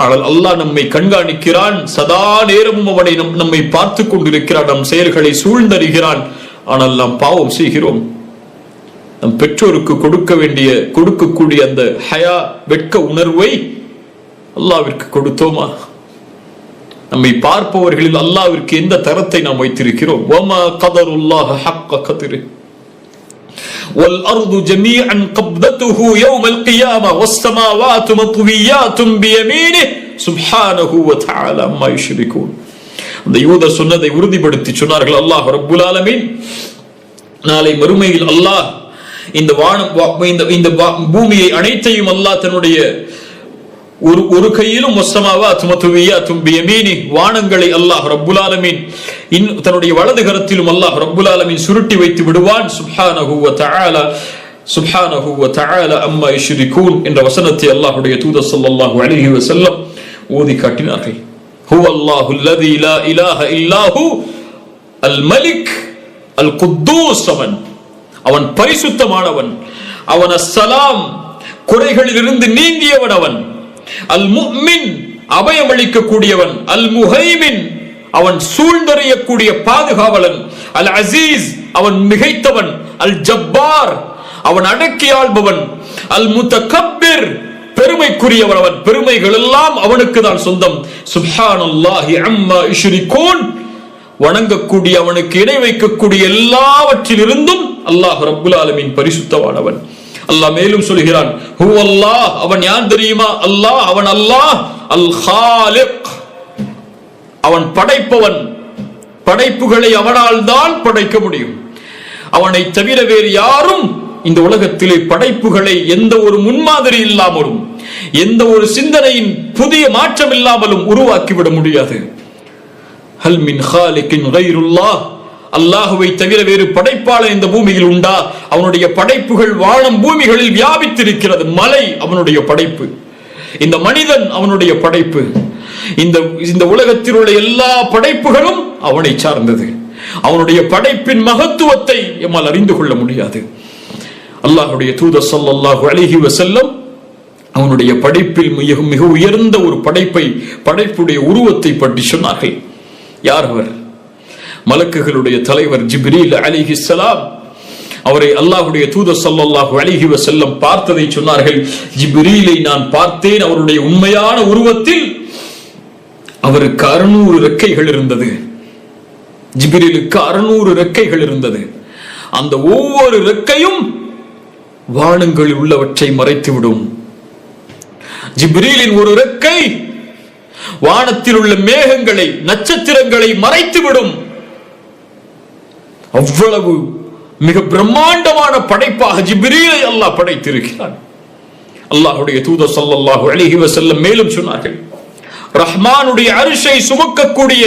ஆனால் அல்லாஹ் நம்மை கண்காணிக்கிறான். சதா நேரமும் அவனை நம்மை பார்த்து கொண்டிருக்கிறான். நம் செயல்களை சூழ்ந்தறிகிறான். ஆனால் நாம் பாவம் செய்கிறோம். நம் பெற்றோருக்கு கொடுக்கக்கூடிய அந்த ஹயா, வெட்க உணர்வை அல்லாஹ்விற்கு கொடுத்தோமா? நம்மை பார்ப்பவர்களில் அல்லாஹ்விற்கு எந்த தரத்தை நாம் வைத்திருக்கிறோம்? வமா கதருல்லாஹ ஹக்க கத்ரி வல் அர்து ஜமீஅன் கப்ததுஹு யௌமல் கியாமah வஸ் ஸமாவாத்து மத்வியாத்துன் பியமீனிஹி சுப்ஹானஹு வ தஆலா அம்மா யுஷ்ரிகூன். அந்த யூதர் சொன்னதை உறுதிப்படுத்தி சொன்னார்கள், அல்லாஹ் ரப்புல் ஆலமீன் நாளை மறுமையில் அல்லாஹ் இந்த பூமியை அனைத்தையும் அல்லாஹ் தன்னுடைய ஒரு கையிலும் வானங்களை அல்லாஹ் ரப்புல் ஆலமீன் தன்னுடைய வலது கரத்திலும் அல்லாஹ் ரப்புல் ஆலமீன் சுருட்டி வைத்து விடுவான். சுப்ஹானஹு வ தஆலா, சுப்ஹானஹு வ தஆலா அம்மா யுஷ்ரிகூன் என்ற வசனத்தை அல்லாஹ்வுடைய தூதர் ஸல்லல்லாஹு அலைஹி வஸல்லம் ஓதி காட்டினார்கள். ஹுவல்லாஹு அல்லதி லா இலாஹ இல்லாஹு அல் மலிக் அல் குத்தூஸ். அவன் பரிசுத்தமானவன், அவன் அஸ்ஸலாம், குறைகளிலிருந்து நீங்கியவன், அவன் அல் முஃமின், அபயமளிக்கக்கூடியவன், அல் முஹைமின், அவன் சூழ்ந்தறியக்கூடிய பாதுகாவலன், அல் அசீஸ், அவன் மிகைத்தவன், அல் ஜப்பார், அவன் அடக்கி ஆள்பவன், அல் முத்தகப்பிர், பெருமைக்குரியவன், அவன் பெருமைகள் எல்லாம் அவனுக்கு தான் சொந்தம். சுப்ஹானல்லாஹி அம்மா யுஷ்ரிகூன். வணங்கக்கூடிய, அவனுக்கு இணை வைக்கக்கூடிய எல்லாவற்றிலிருந்தும் அல்லாஹ் ரப்புல் ஆலமீன் பரிசுத்தமானவன். அல்லாஹ் மேலும் சொல்கிறான், ஹுவல்லாஹ், அவன் யார் தெரியுமா? அல்லாஹ், அவன் அல்லாஹ் அல் காலிக், அவன் படைப்பவன். படைப்புகளை அவனால் தான் படைக்க முடியும். அவனை தவிர வேறு யாரும் இந்த உலகத்திலே படைப்புகளை எந்த ஒரு முன்மாதிரி இல்லாமலும் எந்த ஒரு சிந்தனையின் புதிய மாற்றம் இல்லாமலும் உருவாக்கிவிட முடியாது. ஹல் மின் காலிகின் கைருல்லாஹ், அல்லாஹுவை தவிர வேறு படைப்பாளன் இந்த பூமியில் உண்டா? அவனுடைய படைப்புகள் வானம் பூமிகளில் வியாபித்திருக்கிறது. மலை அவனுடைய படைப்பு, இந்த மனிதன் அவனுடைய படைப்பு, இந்த உலகத்தில் உள்ள எல்லா படைப்புகளும் அவனை சார்ந்தது. அவனுடைய படைப்பின் மகத்துவத்தை எம்மால் அறிந்து கொள்ள முடியாது. அல்லாஹ்வுடைய தூதர் ஸல்லல்லாஹு அலைஹி வஸல்லம் அவனுடைய படைப்பில் மிக உயர்ந்த ஒரு படைப்புடைய உருவத்தை பற்றி சொன்னார்கள். யார் அவர்? மலக்குகளுடைய தலைவர் ஜிப்ரீல் அலைஹிஸ்ஸலாம். அவரை அல்லாஹ்வுடைய தூதர் ஸல்லல்லாஹு அலைஹி வஸல்லம் பார்த்ததை சொன்னார்கள். ஜிப்ரீலை நான் பார்த்தேன், அவருடைய உண்மையான உருவத்தில் அவருக்கு 600 ரெக்கைகள் இருந்தது. ஜிப்ரீலுக்கு 600 ரெக்கைகள் இருந்தது. அந்த ஒவ்வொரு ரெக்கையும் வானங்களில் உள்ளவற்றை மறைத்துவிடும். ஜிப்ரீலின் ஒரு ரெக்கை வானத்தில் உள்ள மேகங்களை, நட்சத்திரங்களை மறைத்துவிடும். அவ்வளவு மிக பிரம்மாண்டமான படைப்பாக ஜிப்ரீலை அல்லாஹ் படைத்திருக்கிறான். அல்லாஹ்வுடைய தூதர் ஸல்லல்லாஹு அலைஹி வஸல்லம் மேலும் சொன்னார்கள், ரஹ்மானுடைய அர்ஷை சுமக்கக்கூடிய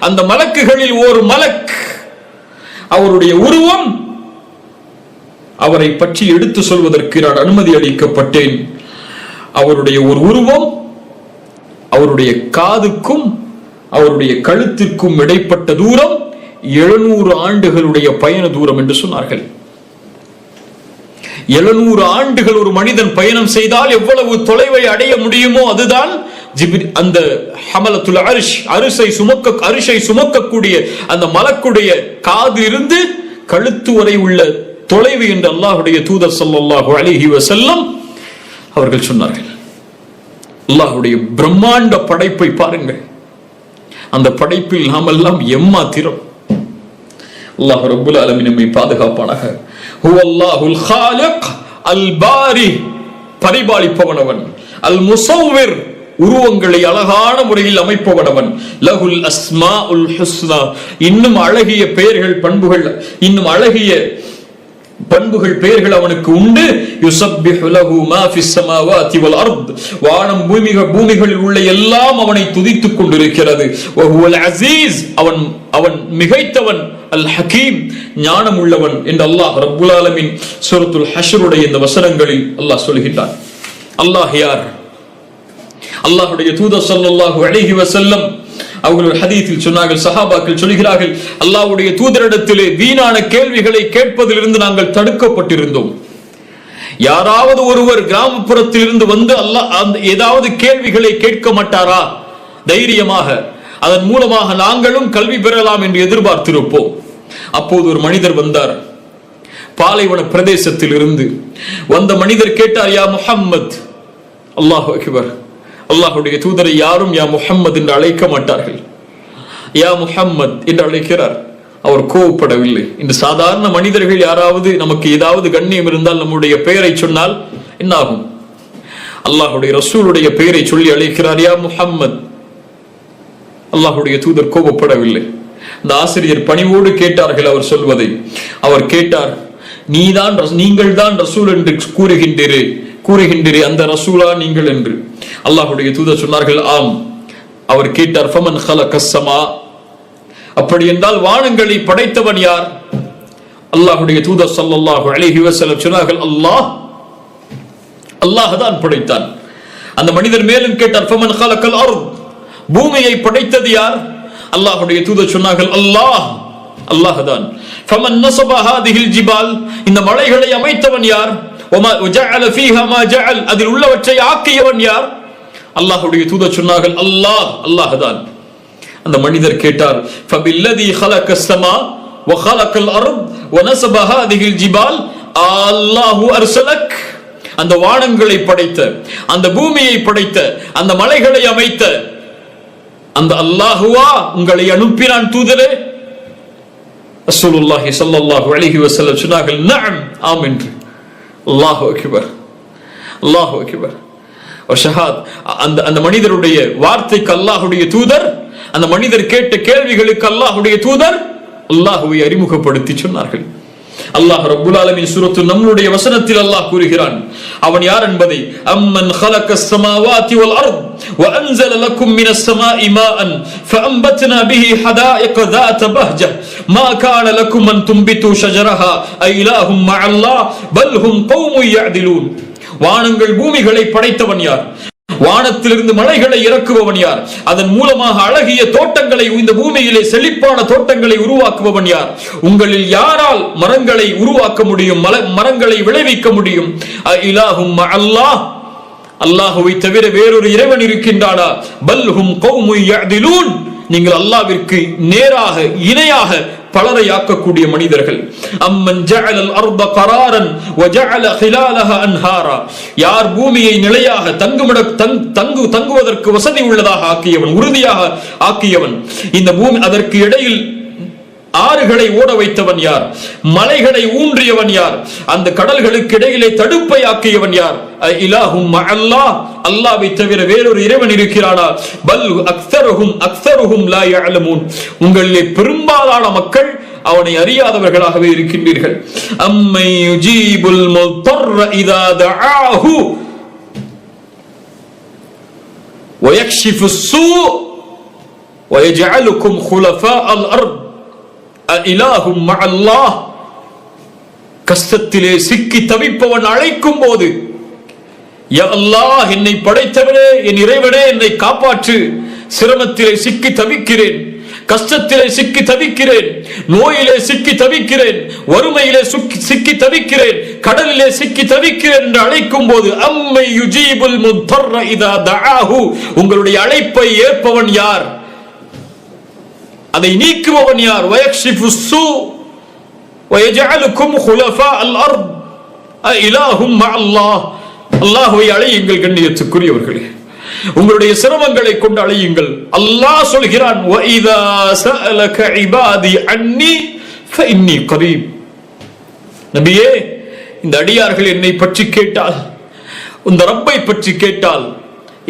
அந்த மலக்குகளில் ஒரு மலக், அவருடைய உருவம், அவரை பற்றி எடுத்து சொல்வதற்கு நான் அனுமதி அளிக்கப்பட்டேன். அவருடைய ஒரு உருவம் அவருடைய காதுக்கும் அவருடைய கழுத்திற்கும் இடைப்பட்ட தூரம் 700 ஆண்டுகளுடைய பயண தூரம் என்று சொன்னார்கள். 700 ஆண்டுகள் ஒரு மனிதன் பயணம் செய்தால் எவ்வளவு தொலைவை அடைய முடியுமோ அதுதான் அந்த ஹமலத்துல் அர்ஷ், அரிசை சுமக்கக்கூடிய அந்த மலக்குடைய காது இருந்து கழுத்து வரை உள்ள தொலைவு என்று அல்லாஹ்வுடைய தூதர் ஸல்லல்லாஹு அலைஹி வஸல்லம் அவர்கள் சொன்னார்கள். அல்லாஹ்வுடைய பிரம்மாண்ட படைப்பை பாருங்கள். அந்த படைப்பில் நாம் எல்லாம் எம்மாத்திரம். அல்லாஹ் ரப்பல் ஆலமீன் நம்மை பாதுகாப்பானாக. ஹுவல்லாஹுல் காலிக் அல் பாரி, பரிபாலிப்பவனவன், அல் முஸவ்விர், உருவங்களை அழகான முறையில் அமைப்பவனவன், லஹுல் அஸ்மாஉல் ஹுஸ்னா, இன்னும் அழகிய பெயர்கள் பண்புகள், இன்னும் அழகிய பண்புகள் பெயர்கள் அவனுக்கு உண்டு. யுஸப்பிஹு லஹு மா ஃபிஸ் ஸமாவாதி வல் அர்த், வானம் பூமிகளில் உள்ள எல்லாம் அவனை துதித்துக் கொண்டிருக்கிறது. வ ஹுவல் அஸீஸ், அவன் மிகைத்தவன், அல் ஹகீம், ஞானம் உள்ளவன் என்று அல்லாஹ் ரப்புல் ஆலமீன் சூரத்துல் ஹஷ்ருடைய இந்த வசனங்களில் அல்லாஹ் சொல்கிறான். அல்லாஹ் யார்? அல்லாஹ்வுடைய தூதர் ஸல்லல்லாஹு அலைஹி வஸல்லம் அவர்கள் ஹதீஸில் சொன்னார்கள், சஹாபாக்கள் சொல்கிறார்கள், அல்லாஹ்வுடைய தூதரிடத்திலே வீணான கேள்விகளை கேட்பதிலிருந்து நாங்கள் தடுக்கப்பட்டிருந்தோம். யாராவது ஒருவர் கிராமப்புறத்தில் இருந்து வந்து அல்லாஹ் ஏதாவது கேள்விகளை கேட்க மாட்டாரா தைரியமாக? அதன் மூலமாக நாங்களும் கல்வி பெறலாம் என்று எதிர்பார்த்திருப்போம். அப்போது ஒரு மனிதர் வந்தார், பாலைவன பிரதேசத்தில் இருந்து வந்த மனிதர் கேட்டார், யா முஹம்மத். அல்லாஹு அக்பர். அல்லாஹ்வுடைய தூதரை யாரும் யா முஹம்மத் என்று அழைக்க மாட்டார்கள். யா முஹம்மத் என்று அழைக்கிறார். அவர் கோவப்படவில்லை. இந்த சாதாரண மனிதர்கள் யாராவது நமக்கு ஏதாவது கண்ணியம் இருந்தால் நம்முடைய பெயரை சொன்னால் என்ன ஆகும்? அல்லாஹ்வுடைய ரசூலுடைய பெயரை சொல்லி அழைக்கிறார், யா முஹம்மத். அல்லாஹ்வுடைய தூதர் கோபப்படவில்லை. இந்த ஆசிரியர் பணிவோடு கேட்டார்கள் அவர் சொல்வதை. அவர் கேட்டார், நீங்கள் தான் ரசூல் என்று கூறுகின்றீரே, அந்த ரசூலா நீங்கள் என்று? அல்லாஹ்வுடைய தூதர் சொன்னார்கள், ஆம். அவர் கேட்டார், ஃபமன் ஹலகஸ் ஸமா, அப்படி என்றால் வானங்களை படைத்தவன் யார்? அல்லாஹ்வுடைய தூதர் ஸல்லல்லாஹு அலைஹி வஸல்லம் சொன்னார்கள், அல்லாஹ் தான் படைத்தான். அந்த மனிதர் மேலும் கேட்டார், ஃபமன் ஹலகல் அர்த், பூமியை படைத்தது யார்? அல்லாஹ்வுடைய தூதர் சொன்னார்கள், அல்லாஹ் தான். ஃபமன் நஸப ஹாதிஹில் ஜிபால், இந்த மலைகளை அமைத்தவன் யார்? وجعل فيها ما جعل, அதில் உள்ளவற்றை ஆக்கியவன் யார்? அல்லாஹ்வுடைய தூதர் சொன்னார்கள், அல்லாஹ் தான். அந்த மனிதர் கேட்டார், فبالذي خلق السماء وخلق الارض ونصب هذه الجبال الله ارسلك, அந்த வானங்களை படைத்த, அந்த பூமியை படைத்த, அந்த மலைகளை அமைத்த அந்த அல்லாஹ்வா உங்களை அனுப்பினான் தூதரே? ரசூலுல்லாஹி ஸல்லல்லாஹு அலைஹி வஸல்லம் சொன்னார்கள், நஅம், ஆம் என்று. அல்லாஹு அக்பர், அல்லாஹு அக்பர். அந்த மனிதருடைய வார்த்தைக்கு அல்லாஹ்வுடைய தூதர், அந்த மனிதர் கேட்ட கேள்விகளுக்கு அல்லாஹ்வுடைய தூதர் அல்லாஹ்வை அறிமுகப்படுத்தி சொன்னார்கள். அல்லாஹ் ரப்புல் ஆலமீன் சூரத்து நம்லுடைய வசனத்தில் அல்லாஹ் கூறுகிறான், அவன் யார் என்பதை. அம்மன் خلقஸ் ஸமாவாதி வல் அர்த் وانزل لكم من السماء ماء فانبتنا به حدائق ذات بهجة ما كان لكم ان تنبتوا شجرها أإله مع الله بل هم قوم يعدلون. வானங்கள் பூமிகளை படைத்தவன் யார்? வானத்திலிருந்து மலைகளை இறக்குபவன் யார்? அதன் மூலமாக அழகிய தோட்டங்களை, இந்த பூமியிலே செழிப்பான தோட்டங்களை உருவாக்குபவன் யார்? உங்களில் யாரால் மரங்களை உருவாக்க முடியும், மரங்களை விளைவிக்க முடியும்? இலாஹும் அல்லாஹ், அல்லாஹ்வை தவிர வேறொரு இறைவன் இருக்கின்றானா? பல்ஹும் கௌமு யஅதிலூன், நீங்கள் அல்லாஹ்விற்கு நேராக இணையாக பலரை ஆக்கக்கூடிய மனிதர்கள். அம்மன் ஜஅலல் அர்த கராரன் வ ஜஅல ஹிலாலஹா அன்ஹாரா, யார் பூமியை நிலையாக தங்குவதற்கு வசதி உள்ளதாக ஆக்கியவன், உறுதியாக ஆக்கியவன். இந்த பூமி, அதற்கு இடையில் ஆறுகளை ஓட வைத்தவன் யார்? மலைகளை ஊன்றியவன் யார்? அந்த கடல்களுக்கு இடையிலே தடுப்பை ஆக்கியவன் யார்? இலாஹும் அல்லாஹ், அல்லாஹ்வை தவிர வேறொரு இறைவன் இருக்கிறானா? பல் அக்ஸருஹும் லா யஅலமூன், உங்களிலே பெரும்பாலான மக்கள் அவனை அறியாதவர்களாகவே இருக்கின்றீர்கள். அம்மை யுஜீபுல் முல்தர்ர இதா தஆஹு வ யக்ஷிஃபுஸ் ஸூ وَيَجْعَلُكُمْ خُلَفَاءَ الْأَرْضِ أَإِلَٰهٌ مَعَ اللَّهِ. கஷ்டத்திலே சிக்கி தவிப்பவன் அழைக்கும் போது, யா அல்லாஹ், என்னை படைத்தவனே, என் இறைவனே, என்னை காப்பாற்று, சிரமத்திலே சிக்கி தவிக்கிறேன், கஷ்டத்திலே சிக்கி தவிக்கிறேன், நோயிலே சிக்கி தவிக்கிறேன், வறுமையிலே சிக்கி தவிக்கிறேன், கடலிலே சிக்கி தவிக்கிறேன் என்று அழைக்கும் போது, அம்மை யுஜீபுல் முத்தர்ர இதா தஆஹு, உங்களுடைய அழைப்பை ஏற்பவன் யார், அதை நீக்குபவன் யார், வயக்ஷிஃபு ஸூ வயஜஅலுக்கும் குலஃபா அல் அர்த் அஇலாஹும் மஅல்லாஹ். அல்லாஹ்வை அழையுங்கள் கண்ணியத்துக்குரியவர்களே, உங்களுடைய சிரமங்களை கொண்டு அழையுங்கள். அல்லாஹ் சொல்கிறான், வஇதா சஅலக இபாதி அன்னி ஃபஇன்னி கரீப். நபியே, இந்த அடியார்கள் என்னை பற்றி கேட்டால், இந்த ரப்பை பற்றி கேட்டால்,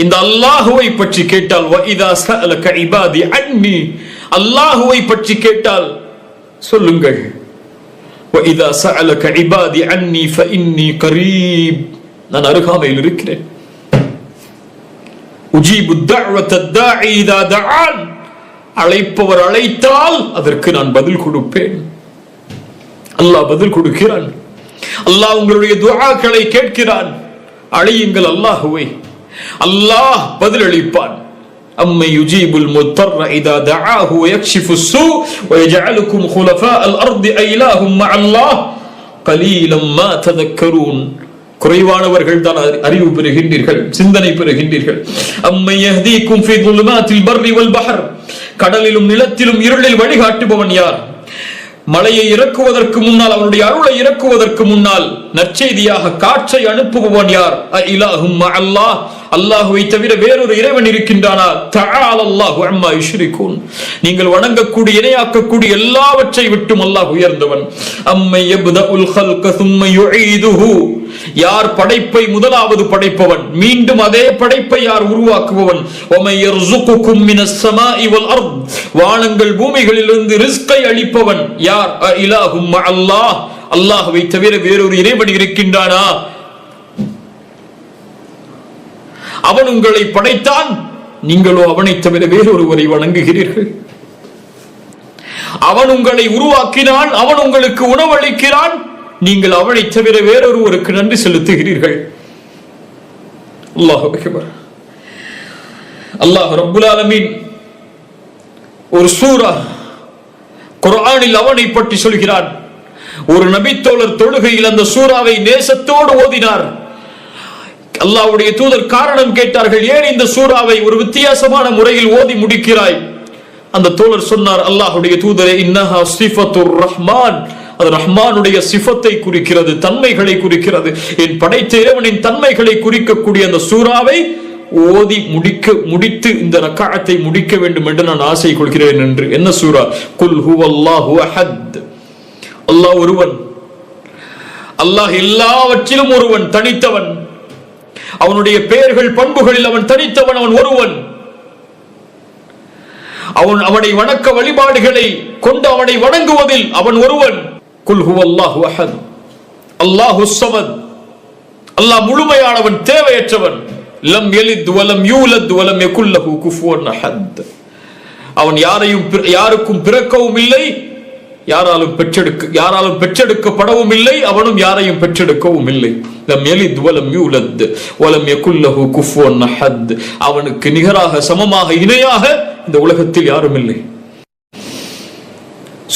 இந்த அல்லாஹ்வை பற்றி கேட்டால், வஇதா சஅலக இபாதி அன்னி, அல்லாஹ்வை பற்றி கேட்டால் சொல்லுங்கள், وَإِذَا سَأَلَكَ عِبَادِي عَنِّي فَإِنِّي قَرِيبٌ, நான் அருகாமையில் இருக்கிறேன். உஜீபு தஅவத தாஇ இதா தஆன், அழைப்பவர் அழைத்தால் அதற்கு நான் பதில் கொடுப்பேன். அல்லாஹ் பதில் கொடுக்கிறான். அல்லாஹ் உங்களுடைய துஆக்களை கேட்கிறான். அழையுங்கள் அல்லாஹ்வை, அல்லாஹ் பதில் அளிப்பான். أَمَّنْ يُجِيبُ الْمُضْطَرَّ إِذَا دَعَاهُ وَيَكْشِفُ السُّوءَ وَيَجْعَلُكُمْ خُلَفَاءَ الْأَرْضِ أَإِلَٰهٌ مَعَ اللَّهِ قَلِيلًا مَا تَذَكَّرُونَ. குறைவானவர்கள் தான் அறிவு பெறுகின்றீர்கள், சிந்தனை பெறுகின்றீர்கள். أَمَّنْ يَهْدِيكُمْ فِي ظُلُمَاتِ الْبَرِّ وَالْبَحْرِ, கடலிலும் நிலத்திலும் இருளில் வழிகாட்டுபவன் யார்? மழையை இறக்குவதற்கு முன்னால், அவனுடைய அருளை இறக்குவதற்கு முன்னால் நற்செய்தியாக காற்றை அனுப்புபவன் யார்? அஇலாஹும் மஅல்லாஹ், அல்லாஹ்வை தவிர வேறொரு இறைவன் இருக்கின்றானா? தஆல அல்லாஹு அம்மா யுஷ்ரிகூன், நீங்கள் வணங்கக்கூடிய இணையாக்கக்கூடிய எல்லாவற்றை விட்டும் அல்லாஹ் உயர்ந்தவன். அம்மை யப்தஉல் ஹல்க ثم يعيده, யார் படைப்பை முதலாவது படைப்பவன், மீண்டும் அதே படைப்பை யார் உருவாக்குபவன்? வமை யர்ஸுகுகும் மினஸ் ஸமாஇ வல் அர்த், வானங்கள் பூமிகளிலிருந்து ரிஸ்கை அளிப்பவன் யார்? அஇலாஹும் மஅல்லாஹ், அல்லாஹ்வை தவிர வேறொரு இறைவன் இருக்கின்றானா? அவன் உங்களை படைத்தான், நீங்களோ அவனை தவிர வேறொருவரை வணங்குகிறீர்கள். அவன் உங்களை உருவாக்கினான், அவன் உங்களுக்கு உணவளிக்கிறான், நீங்கள் அவனை தவிர வேறொருவருக்கு நன்றி செலுத்துகிறீர்கள். அல்லாஹ் அக்பர். அல்லாஹ் ரப்புல் ஆலமீன் ஒரு சூரா குர்ஆனில் அவனை பற்றி சொல்கிறான். ஒரு நபித்தோழர் தொழுகையில் அந்த சூராவை நேசத்தோடு ஓதினார். அல்லாஹ்வுடைய தூதர் காரணம் கேட்டார்கள், ஏன் இந்த சூராவை ஒரு வித்தியாசமான முறையில் ஓதி முடிக்கிறாய்? அந்த தோழர் சொன்னார், அல்லாஹ்வுடைய தூதரே, இன்னஹா சிஃபத்துர் ரஹ்மான், அது ரஹ்மானுடைய சிஃபத்தை குறிக்கிறது, தன்மைகளை குறிக்கிறது. என் படைத்த இறைவனின் தன்மைகளை குறிக்கக்கூடிய அந்த சூராவை ஓதி முடித்து இந்த ரக்அத்தை முடிக்க வேண்டும் என்று நான் ஆசை கொள்கிறேன் என்று. என்ன சூரா? குல் ஹுவல்லாஹு அஹத், அல்லாஹ் ஒருவன், அல்லாஹ் எல்லாவற்றிலும் ஒருவன், தனித்தவன். அவனுடைய பெயர்கள் பண்புகளில் அவன் தனித்தவன், அவன் ஒருவன். அவனை வணக்க வழிபாடுகளை கொண்டு அவனை வணங்குவதில் அவன் ஒருவன். குல் ஹுவல்லாஹு அஹத் அல்லாஹுஸ் ஸமத், அல்லாஹ் முழுமையானவன், தேவையற்றவன். லம் யலித் வலம் யூலத் வலம் யகுல் லஹு குஃபுவன் அஹத், அவன் யாருக்கும் பிறக்கவும் இல்லை, யாராலும் பெற்றெடுக்கப்படவும் இல்லை, அவனும் யாரையும் பெற்றெடுக்கவும் இல்லை. லம் யலித் வலம் யூலத் வலம் யகுல் லஹு குஃபுவன் அஹத், அவனுக்கு நிகராக, சமமாக, இணையாக இந்த உலகத்தில் யாரும் இல்லை.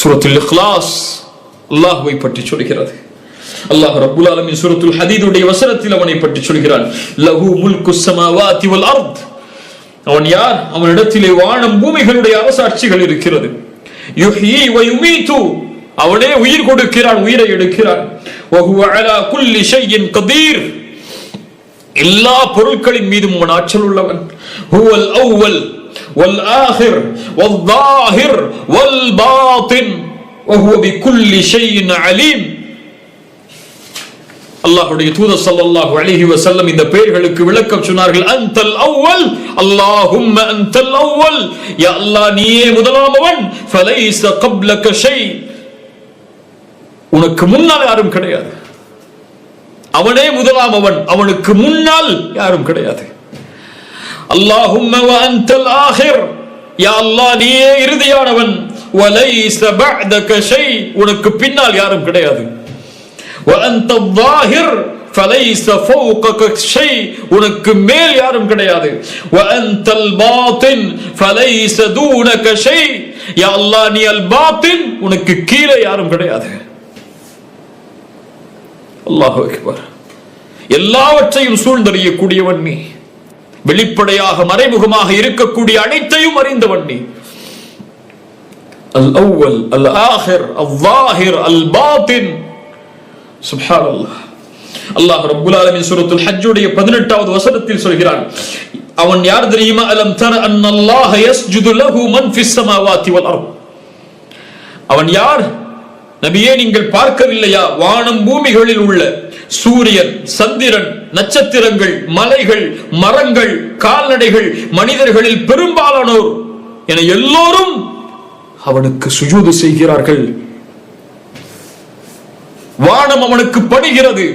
சூரத்துல் இக்லாஸ் அல்லாஹ்வை பற்றி சொல்கிறது. அல்லாஹ் ரப்புல் ஆலமீன் சூரத்துல் ஹதீதுடைய வசனத்தில் அவனை பற்றி சொல்கிறான். லஹு முல்குஸ் ஸமாவாதி வல் அர்த், அவன் யார்? அவனிடத்திலே வானம் பூமிகளுடைய அரசாட்சிகள் இருக்கிறது. யுஹ்யி வ யுமீது, அவனே உயிர் கொடுக்கிறான், உயிரை எடுக்கிறான். வ ஹுவ அலா குல்லி ஷைஇன் கதீர், எல்லா பொருட்களின் மீதும் அவன் ஆற்றல் உள்ளவன். ஹுவல் அவ்வல் வல் ஆகிர் வல் ஸாஹிர் வல் பாத்தின் வ ஹுவ பிகுல்லி ஷைஇன் அலீம். அல்லாஹ்வுடைய தூதர் ஸல்லல்லாஹு அலைஹி வஸல்லம் இந்த பெயர்களுக்கு விளக்கம் சொன்னார்கள். அன்தல் அவ்வல், அல்லாஹும்ம அன்தல் அவ்வல், யா அல்லாஹ் நீயே முதலாமவன். ஃபலைஸ கப்லக ஷை, உனக்கு முன்னால் யாரும் கிடையாது. அவனே முதலாமவன், அவனுக்கு முன்னால் யாரும் கிடையாது. அல்லாஹும்ம வ அன்தல் ஆகிர், யா அல்லாஹ் நீயே இறுதியானவன், வலைஸ பஅதக ஷை, உனக்கு பின்னால் யாரும் கிடையாது, வ அன்த ظاஹிர் ஃபலைஸ ஃபௌகக ஷை, உனக்கு மேல் யாரும் கிடையாது, வ அன்தல் பாத்தின் ஃபலைஸ தூனக ஷை, யா அல்லாஹ் நீ அல் பாத்தின், உனக்கு கீழே யாரும் கிடையாது. அல்லாஹு அக்பர். எல்லாவற்றையும் சூழ்ந்தறியக்கூடியவன் நீ, வெளிப்படையாக மறைமுகமாக இருக்கக்கூடிய அனைத்தையும் அறிந்தவன் நீ. அல் அவ்வல் அல் ஆஹிர் அல் ظாஹிர் அல் பாத்தின். சுப்ஹானல்லாஹ். அல்லாஹ் ரப்பல் ஆலமீன் சூரத்துல் ஹஜ் உடைய 18வது வசனத்தில் சொல்கிறான், அவன் யார் தெரியுமா? அலம் தர அன்னல்லாஹ யஸ்ஜுது லஹு மன் ஃபிஸ் ஸமாவாதி வல் அர்த். அவன் யார் நபியே, நீங்கள் பார்க்கவில்லையா? வானம் பூமிகளில் உள்ள சூரியன், சந்திரன், நட்சத்திரங்கள், மலைகள், மரங்கள், கால்நடைகள், மனிதர்களில் பெரும்பாலானோர் என எல்லோரும் அவனுக்கு சுஜூது செய்கிறார்கள். வானம் அவனுக்கு பணிகிறது,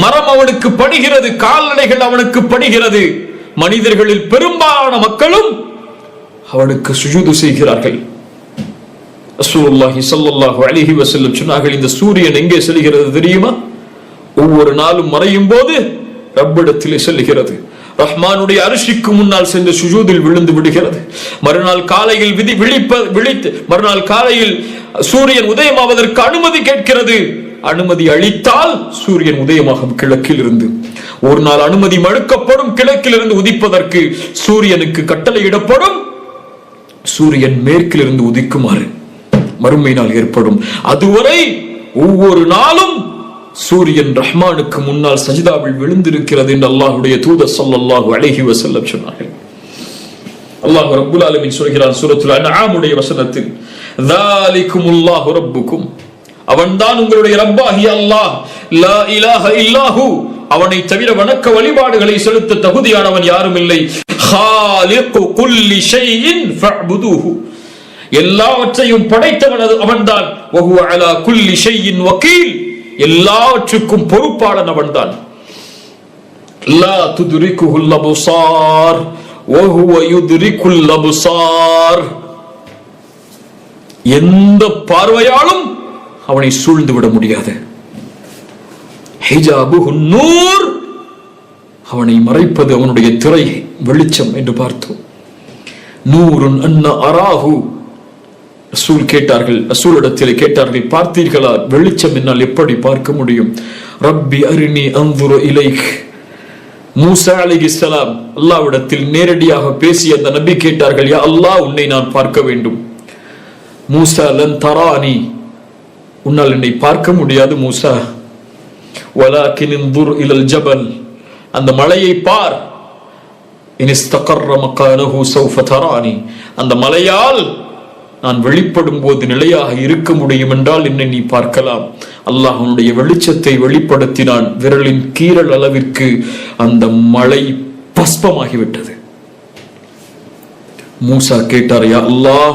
மரம் அவனுக்கு பணிகிறது, கால்நடைகள் அவனுக்கு பணிகிறது, மனிதர்களில் பெரும்பாலான மக்களும் அவனுக்கு சுஜூது செய்கிறார்கள். ரசூலுல்லாஹி ஸல்லல்லாஹு அலைஹி வஸல்லம் சொன்னார்கள், இந்த சூரியன் எங்கே செல்கிறது தெரியுமா? ஒவ்வொரு நாளும் மறையும் போது ரப்பிடத்திலே செல்கிறது, ரஹ்மானுடைய அரிசிக்கு முன்னால் சென்று சுஜூதில் விழுந்து விடுகிறது. மறுநாள் காலையில் மறுநாள் காலையில் சூரியன் உதயமாவதற்கு அனுமதி கேட்கிறது. அனுமதி அளித்தால் சூரியன் உதயமாகும் கிழக்கில் இருந்து. ஒரு நாள் அனுமதி மறுக்கப்படும், கிழக்கில் இருந்து உதிப்பதற்கு சூரியனுக்கு கட்டளையிடப்படும், சூரியன் மேற்கில் இருந்து உதிக்குமாறு மறுமை நாள் ஏற்படும். அதுவரை ஒவ்வொரு நாளும் சூரியன் ரஹ்மானுக்கு முன்னால் சஜிதாவில் விழுந்திருக்கிறது என்று அல்லாஹ்வுடைய தூதர் ஸல்லல்லாஹு அலைஹி வஸல்லம் சொன்னார்கள். அல்லாஹ் ரப்பல் ஆலமீன் சொல்கிறான் சூரத்துல் அன்ஆம் உடைய வசனத்தில், ذَلِكُمُல்லாஹு ரப்புக்கும், அவன்தான் உங்களுடைய ரப்பாகிய அல்லாஹ், லா இலாஹ இல்லாஹு, அவனை தவிர வணக்க வழிபாடுகளை செலுத்த தகுதியானவன் யாரும் இல்லை, خَالِقُ كُلِّ شَيْءٍ فَاعْبُدُوهُ, எல்லாவற்றையும் படைத்தவன் அவன்தான், وَهُوَ عَلَى كُلِّ شَيْءٍ وَكِيلٌ, எல்லாவற்றுக்கும் பொறுப்பாளன் அவன்தான். லா துத்ரிகுல் அப்சார் வஹுவ யுத்ரிகுல் அப்சார், எந்த பார்வையாலும் அவனை சூழ்ந்து விட முடியாது. ஹிஜாபுஹு நூர், அவனை மறைப்பது அவனுடைய திரை, வெளிச்சம் என்று பார்த்தோம். நூருன் அன்ன அராஹு, ரசூல் கேட்டார்கள், ரசூலிடத்தில் கேட்டார்கள், பார்த்தீர்களா வெளிச்சம் என்னால் எப்படி பார்க்க முடியும்? ரப்பி அரினி அன்துரு இலைக். மூசா அலைஹிஸ்ஸலாம் அல்லாஹ்விடத்தில் நேரடியாக பேசிய அந்த நபி கேட்டார்கள், யா அல்லாஹ் உன்னை நான் பார்க்க வேண்டும். மூசா லன் தரானி, உன்னால் என்னை பார்க்க முடியாது மூசா. வலாகின் இன்துர் இலல் ஜபல், அந்த மலையை பார். இன் இஸ்தகர்ர மகானஹு சௌஃப தரானி, அந்த மலையால் நான் வெளிப்படும் போது நிலையாக இருக்க முடியும் என்றால் என்னை நீ பார்க்கலாம். அல்லாஹ் அவனுடைய வெளிச்சத்தை வெளிப்படுத்தினான். விரலின் கீறல் அளவிற்கு அந்த மலை பஸ்பமாகிவிட்டது. மூசா கேட்டார், யா அல்லாஹ்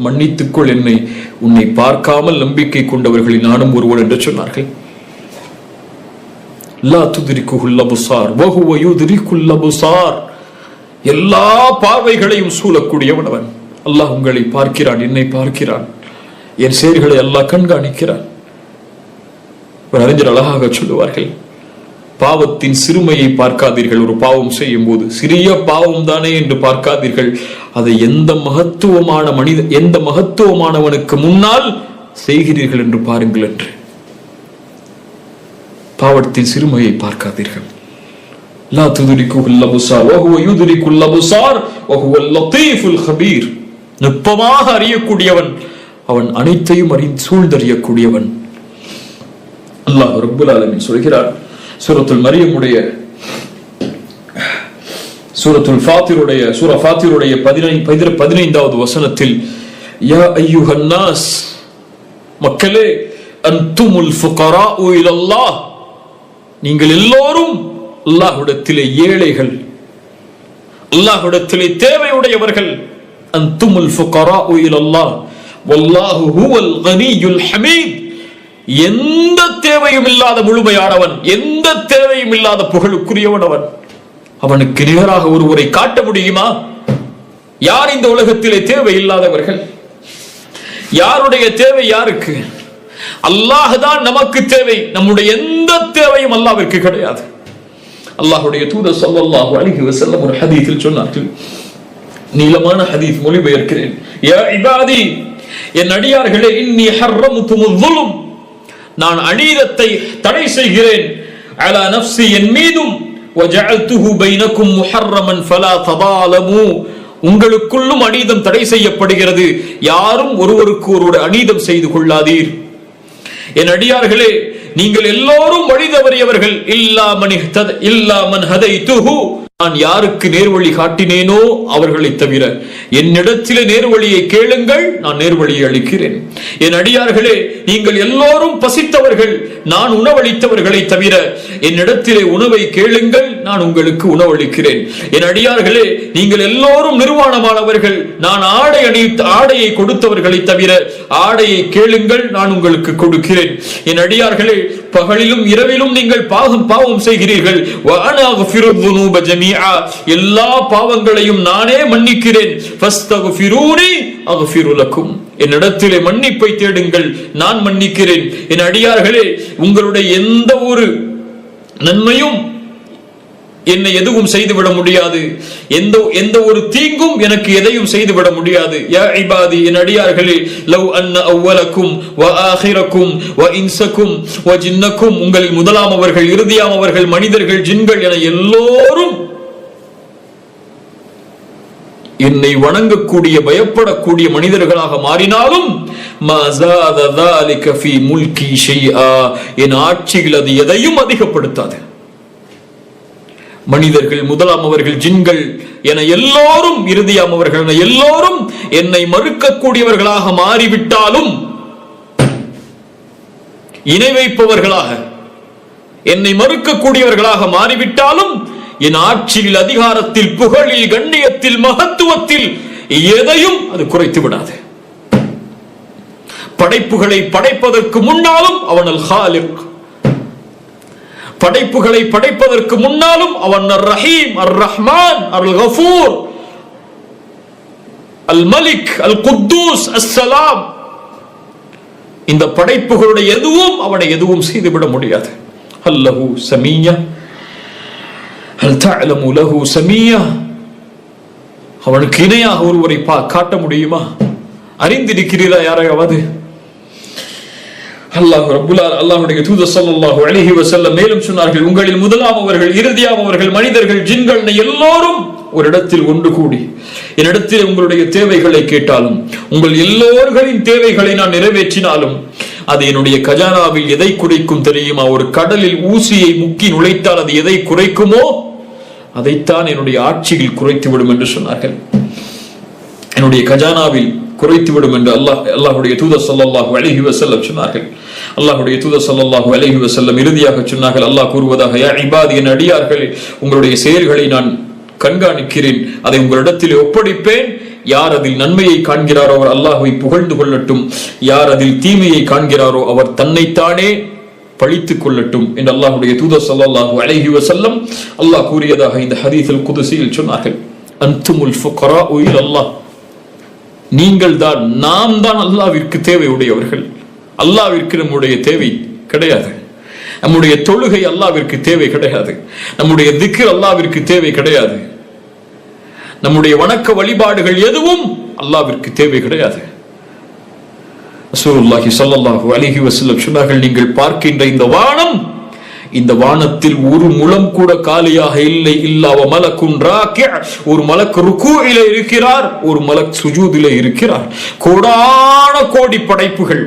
மன்னித்துக்கொள் என்னை, உன்னை பார்க்காமல் நம்பிக்கை கொண்டவர்களில் நானும் ஒருவன் என்று சொன்னார்கள். லா துத்ரிகுல் அப்சார் வஹுவ யுத்ரிகுல் அப்சார், எல்லா பார்வைகளையும் சூழக்கூடியவன் அவன். அல்லாஹ் உங்களை பார்க்கிறான், என்னை பார்க்கிறான், என் செயல்களை அல்லாஹ் கண்காணிக்கிறான். ஒரு அறிஞர் அழகாக சொல்லுவார்கள், பாவத்தின் சிறுமையை பார்க்காதீர்கள். ஒரு பாவம் செய்யும் போது சிறிய பாவம் தானே என்று பார்க்காதீர்கள், அதை எந்த மகத்துவமானவனுக்கு முன்னால் செய்கிறீர்கள் என்று பாருங்கள் என்று. பாவத்தின் சிறுமையை பார்க்காதீர்கள். லா துத்ரிகுல் அப்சார் வஹுவ யுத்ரிகுல் அப்சார் வஹுவல் லத்தீஃபுல் கபீர், நுட்பமாக அறியக்கூடியவன் அவன், அனைத்தையும் சூழ்ந்தறியக்கூடியவன். அல்லாஹ் ரப்பல் ஆலமீன் சொல்கிறார் சூரத்துல் மரியமுடைய சூரா ஃபாத்திருடைய 15வது வசனத்தில், யா அய்யுஹன் நாஸ், மக்களே, அன்துமுல் ஃபுகராஉ இலல்லாஹ், நீங்கள் எல்லோரும் அல்லாஹ்விடத்திலே ஏழைகள், அல்லாஹ்விடத்திலே தேவையுடையவர்கள். அன்துமுல் ஃபுகராஉ இலல்லாஹ் வல்லாஹு ஹுவல் கனியுல் ஹமீத், எந்த தேவையும் இல்லாத முழுமையானவன், எந்த தேவையும் இல்லாத புகழுக்குரியவன் அவன். அவனுக்கு நிகராக ஒருவரை காட்ட முடியுமா? யார் இந்த உலகத்திலே தேவை இல்லாதவர்கள்? யாருடைய தேவை யாருக்கு? அல்லாஹ் தான் நமக்கு தேவை. நம்முடைய எந்த தேவையும் அல்லாஹ்விற்கு கிடையாது. அல்லாஹ்வுடைய தூதர் ஸல்லல்லாஹு அலைஹி வஸல்லம் ஒரு ஹதீஸில் சொன்னார்கள், நீளமான ஹதீஸ் மொழிபெயர்க்கிறேன். யா இபாதி, என் அடியார்களே, இன்னி ஹர்ரம்துமுல் ஸுல்ம், நான் அநீதத்தை தடை செய்கிறேன், அலா நஃப்ஸி, என் மீதும், வஜஅல்துஹு பைனக்கும் முஹர்ரமன் ஃபலா ததாலமு, உங்களுக்குள்ளும் அநீதம் தடை செய்யப்படுகிறது, யாரும் ஒருவருக்கு ஒருவர் அநீதம் செய்து கொள்ளாதீர். என் அடியார்களே, நீங்கள் எல்லோரும் வழி தவறியவர்கள், இல்லா மன் ஹதைதுஹு, நான் யாருக்கு நேர்வழி காட்டினேனோ அவர்களை தவிர. என்னிடத்திலே நேர்வழியை கேளுங்கள், நான் நேர்வழியை அளிக்கிறேன். என் அடியார்களே, நீங்கள் எல்லோரும் பசித்தவர்கள், நான் உணவளித்தவர்களை தவிர. என்னிடத்திலே உணவை கேளுங்கள், நான் உங்களுக்கு உணவளிக்கிறேன். என் அடியார்களே, நீங்கள் எல்லோரும் நிர்வாணமானவர்கள், நான் ஆடையை கொடுத்தவர்களை தவிர. ஆடையை கேளுங்கள், நான் உங்களுக்கு கொடுக்கிறேன். என் அடியார்களே, பகலிலும் இரவிலும் நீங்கள் பாவம் செய்கிறீர்கள், எல்லா பாவங்களையும் நானே மன்னிக்கிறேன். என்னிடத்திலே மன்னிப்பை தேடுங்கள், நான் மன்னிக்கிறேன். என் அடியார்களே, உங்களுடைய எந்த ஒரு நன்மையும் என்னை எதுவும் செய்துவிட முடியாது, எந்த ஒரு தீங்கும் எனக்கு எதையும் செய்துவிட முடியாது. யா இபாதி, என் அடியார்களே, லவ் அன்ன அவ்வலக்கும் வ ஆகிரக்கும் வ இன்சக்கும் வ ஜின்னக்கும், உங்களில் முதலாமவர்கள் இறுதியாமவர்கள் மனிதர்கள் ஜின்கள் என எல்லோரும் என்னை வணங்கக்கூடிய பயப்படக்கூடிய மனிதர்களாக மாறினாலும் என் ஆட்சியில் அது எதையும் அதிகப்படுத்தாது. மனிதர்கள் முதலாமவர்கள் ஜின்கள் என எல்லோரும் இறுதியாமவர்கள் என எல்லோரும் என்னை மறுக்கக்கூடியவர்களாக மாறிவிட்டாலும், இணை வைப்பவர்களாக என்னை மறுக்கக்கூடியவர்களாக மாறிவிட்டாலும், என் ஆட்சியில், அதிகாரத்தில், புகழில், கண்ணியத்தில், மகத்துவத்தில் எதையும் அது குறைத்து விடாது. படைப்புகளை படைப்பதற்கு முன்னாலும் அவன் அல் காலிக், படைப்புகளை படைப்பதற்கு முன்னாலும் அவன் அர் ரஹீம், அர் ரஹ்மான், அல் கஃபூர், அல் மலிக், அல் குத்தூஸ், அஸ்ஸலாம். இந்த படைப்புகளுடைய எதுவும் அவனை எதுவும் செய்துவிட முடியாது. அல்லஹு சமீயா, ஹல் தஅலமு லஹு சமீயா, அவனுக்கு இணையாக ஒருவரை காட்ட முடியுமா? அறிந்திருக்கிறீரா யாரையாவது? அல்லாஹ்வுடைய தூதர் ஸல்லல்லாஹு அலைஹி வஸல்லம் மேலும் சொன்னார்கள், உங்களில் முதலாமவர்கள் இறுதியாமவர்கள் மனிதர்கள் ஜின்கள் எல்லோரும் ஒரு இடத்தில் ஒன்று கூடி என்னிடத்தில் உங்களுடைய தேவைகளை கேட்டாலும், உங்கள் எல்லோர்களின் தேவைகளை நான் நிறைவேற்றினாலும், அது என்னுடைய கஜானாவில் எதை குறைக்கும் தெரியுமா? ஒரு கடலில் ஊசியை முக்கி நுழைத்தால் அது எதை குறைக்குமோ அதைத்தான் என்னுடைய ஆட்சியில் குறைத்துவிடும் என்று சொன்னார்கள். என்னுடைய கஜானாவில் குறைத்துவிடும் என்று அல்லாஹ்வுடைய தூதர் ஸல்லல்லாஹு அலைஹி வஸல்லம் சொன்னார்கள். அல்லாஹ்வுடைய தூதர் ஸல்லல்லாஹு அலைஹி வஸல்லம் இறுதியாக சொன்னார்கள், அல்லாஹ் கூறுவதாக, யா இபாதி, என் அடியார்களே, உங்களுடைய செயல்களை நான் கண்காணிக்கிறேன், அதை உங்களிடத்தில் ஒப்படைப்பேன். யார் அதில் நன்மையை காண்கிறாரோ அவர் அல்லாஹ்வை புகழ்ந்து கொள்ளட்டும், யார் அதில் தீமையை காண்கிறாரோ அவர் தன்னைத்தானே பழித்துக் கொள்ளட்டும் என்று அல்லாஹ்வுடைய தூதர் ஸல்லல்லாஹு அலைஹி வஸல்லம் அல்லாஹ் கூறியதாக இந்த ஹதீஸுல் குதுஸியில் சொன்னார்கள். அன்துமுல் ஃபுகராஉ இலல்லாஹ், நீங்கள் தான், நாம் தான் அல்லாஹ்விற்கு தேவை உடையவர்கள். அல்லாஹ்விற்கு நம்முடைய தேவை கிடையாது. நம்முடைய தொழுகை அல்லாஹ்விற்கு தேவை கிடையாது. நம்முடைய திக்ர் அல்லாஹ்விற்கு தேவை கிடையாது. நம்முடைய வணக்க வழிபாடுகள் எதுவும் அல்லாஹ்விற்கு தேவை கிடையாது. ரசூலுல்லாஹி ஸல்லல்லாஹு அலைஹி வஸல்லம் சொன்னார்கள், நீங்கள் பார்க்கின்ற இந்த வானம், இந்த வானத்தில் ஒரு முழம் கூட காலியாக இல்லை. இல்லாவ மலக்குன் ராக்கி, ஒரு மலக் ருக்கூஇலே இருக்கிறார், ஒரு மலக் சுஜூதிலே இருக்கிறார். கோடான கோடி படைப்புகள்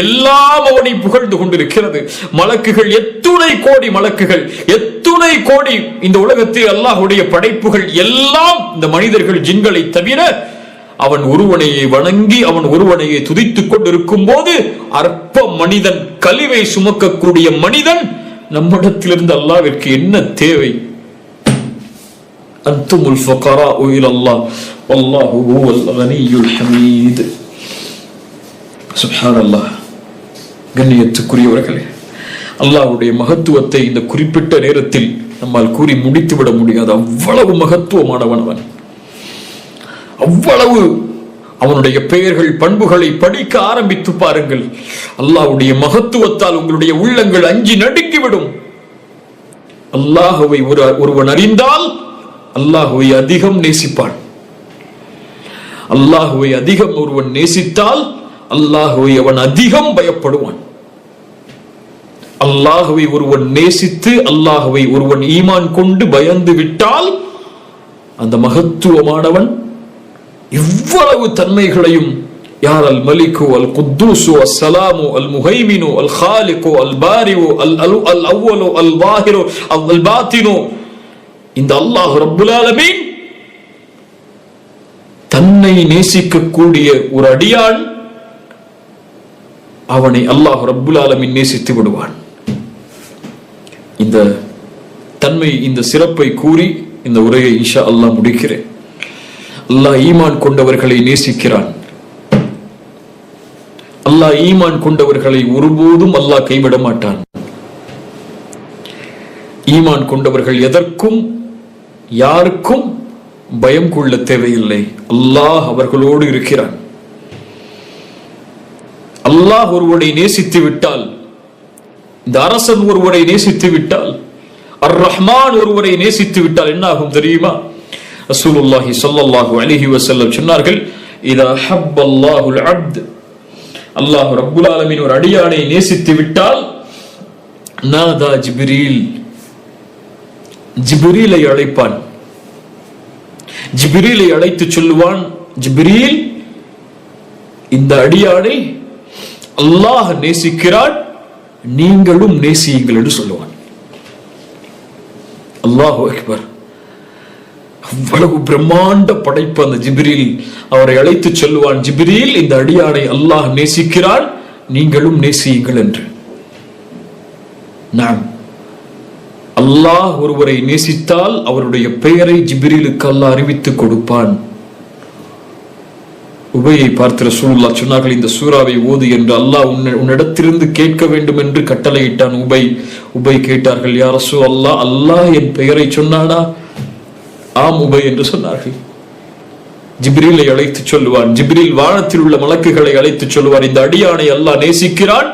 எல்லாம் அவனை புகழ்ந்து கொண்டிருக்கிறது. மலக்குகள் எத்துணை கோடி மலக்குகள், எத்துணை கோடி இந்த உலகத்தில் அல்லாஹ்வுடைய படைப்புகள் எல்லாம் இந்த மனிதர்கள் ஜின்களை தவிர அவன் ஒருவனையை வணங்கி அவன் ஒருவனையை துதித்துக் கொண்டிருக்கும் போது, அற்ப மனிதன், கலிவை சுமக்கக்கூடிய மனிதன், நம்மிடத்திலிருந்து அல்லாஹ்விற்கு என்ன தேவை? அன்துமுல் ஃபுகராஉ இலல்லாஹ் வல்லாஹு ஹுவல் கனியுல் ஹமீத். சுப்ஹானல்லாஹ். கண்ணியத்துக்குரியவர்களே, அல்லாஹ்வுடைய மகத்துவத்தை இந்த குறிப்பிட்ட நேரத்தில் நம்மால் கூறி முடித்துவிட முடியாது. அவ்வளவு மகத்துவமானவன் அவன். அவ்வளவு அவனுடைய பெயர்கள் பண்புகளை படிக்க ஆரம்பித்து பாருங்கள். அல்லாஹ்வுடைய மகத்துவத்தால் உங்களுடைய உள்ளங்கள் அஞ்சி நடுங்கிவிடும். அல்லாஹ்வை ஒருவன் அறிந்தால் அல்லாஹ்வை அதிகம் நேசிப்பான். அல்லாஹ்வை அதிகம் ஒருவன் நேசித்தால் அல்லாஹ்வை அவன் அதிகம் பயப்படுவான். அல்லாஹ்வை ஒருவன் நேசித்து அல்லாஹ்வை ஒருவன் ஈமான் கொண்டு பயந்து விட்டால் அந்த மகத்துவமானவன் இவ்வளவு தன்மைகளையும் யார் அல் மலிகு அல் குத்தூசு அல் சலாமு அல் முஹைமினு அல் காலிகு அல் பாரிவு அல் அவ்வலு அல் வாஹிரு அல் பாத்தினு, இந்த அல்லாஹ் ரப்புல் ஆலமீன் தன்னை நேசிக்கக்கூடிய ஒரு அடியான் அவனை அல்லாஹ் ரப்புல் ஆலமீன் நேசித்து விடுவான். இந்த தன்மை, இந்த சிறப்பை கூறி இந்த உரையை இன்ஷா அல்லாஹ் முடிக்கிறேன். அல்லாஹ் ஈமான் கொண்டவர்களை நேசிக்கிறான். அல்லாஹ் ஈமான் கொண்டவர்களை ஒருபோதும் அல்லாஹ் கைவிட மாட்டான். ஈமான் கொண்டவர்கள் எதற்கும் யாருக்கும் பயம் கொள்ள தேவையில்லை. அல்லாஹ் அவர்களோடு இருக்கிறான். அல்லாஹ் ஒருவரை நேசித்து விட்டால், இந்த அரசன் ஒருவரை நேசித்து விட்டால், அர் ரஹ்மான் ஒருவரை நேசித்து விட்டால் என்ன ஆகும் தெரியுமா? ரசூலுல்லாஹி ஸல்லல்லாஹு அலைஹி வஸல்லம் சொன்னார்கள், இதா ஹப்பல்லாஹுல் அப்த், அல்லாஹ் ரப்புல் ஆலமீன் ஒரு அடியானை நேசித்து விட்டால், நாதா ஜிப்ரீல், ஜிப்ரீலை அழைப்பான். ஜிப்ரீலை அழைத்து சொல்லுவான், ஜிப்ரீல், இந்த அடியானை அல்லாஹ் நேசிக்கிறான், நீங்களும் நேசியுங்கள் என்று சொல்லுவான். அல்லாஹு அக்பர்! அவ்வளவு பிரம்மாண்ட படைப்பு அந்த ஜிப்ரீல். அவரை அழைத்து சொல்லுவான், ஜிப்ரீல், இந்த அடியானை அல்லாஹ் நேசிக்கிறான், நீங்களும் நேசியுங்கள் என்று. நாம் அல்லாஹ் ஒருவரை நேசித்தால் அவருடைய பெயரை ஜிப்ரீலுக்கு அல்லாஹ் அறிவித்துக் கொடுப்பான். உபையை பார்த்து ரசூலுல்லாஹ் சொன்னார்கள், இந்த சூராவை ஓது என்று அல்லாஹ் உன்னிடத்திலிருந்து கேட்க வேண்டும் என்று கட்டளையிட்டான். உபை கேட்டார்கள், யா ரசூலல்லாஹ், அல்லாஹ் என் பெயரை சொன்னானா? ஆம் உபை என்று சொன்னார்கள். ஜிப்ரீலை அழைத்து சொல்லுவான். ஜிப்ரீல் வானத்தில் உள்ள மலக்குகளை அழைத்து சொல்லுவார், இந்த அடியானை அல்லாஹ் நேசிக்கிறான்,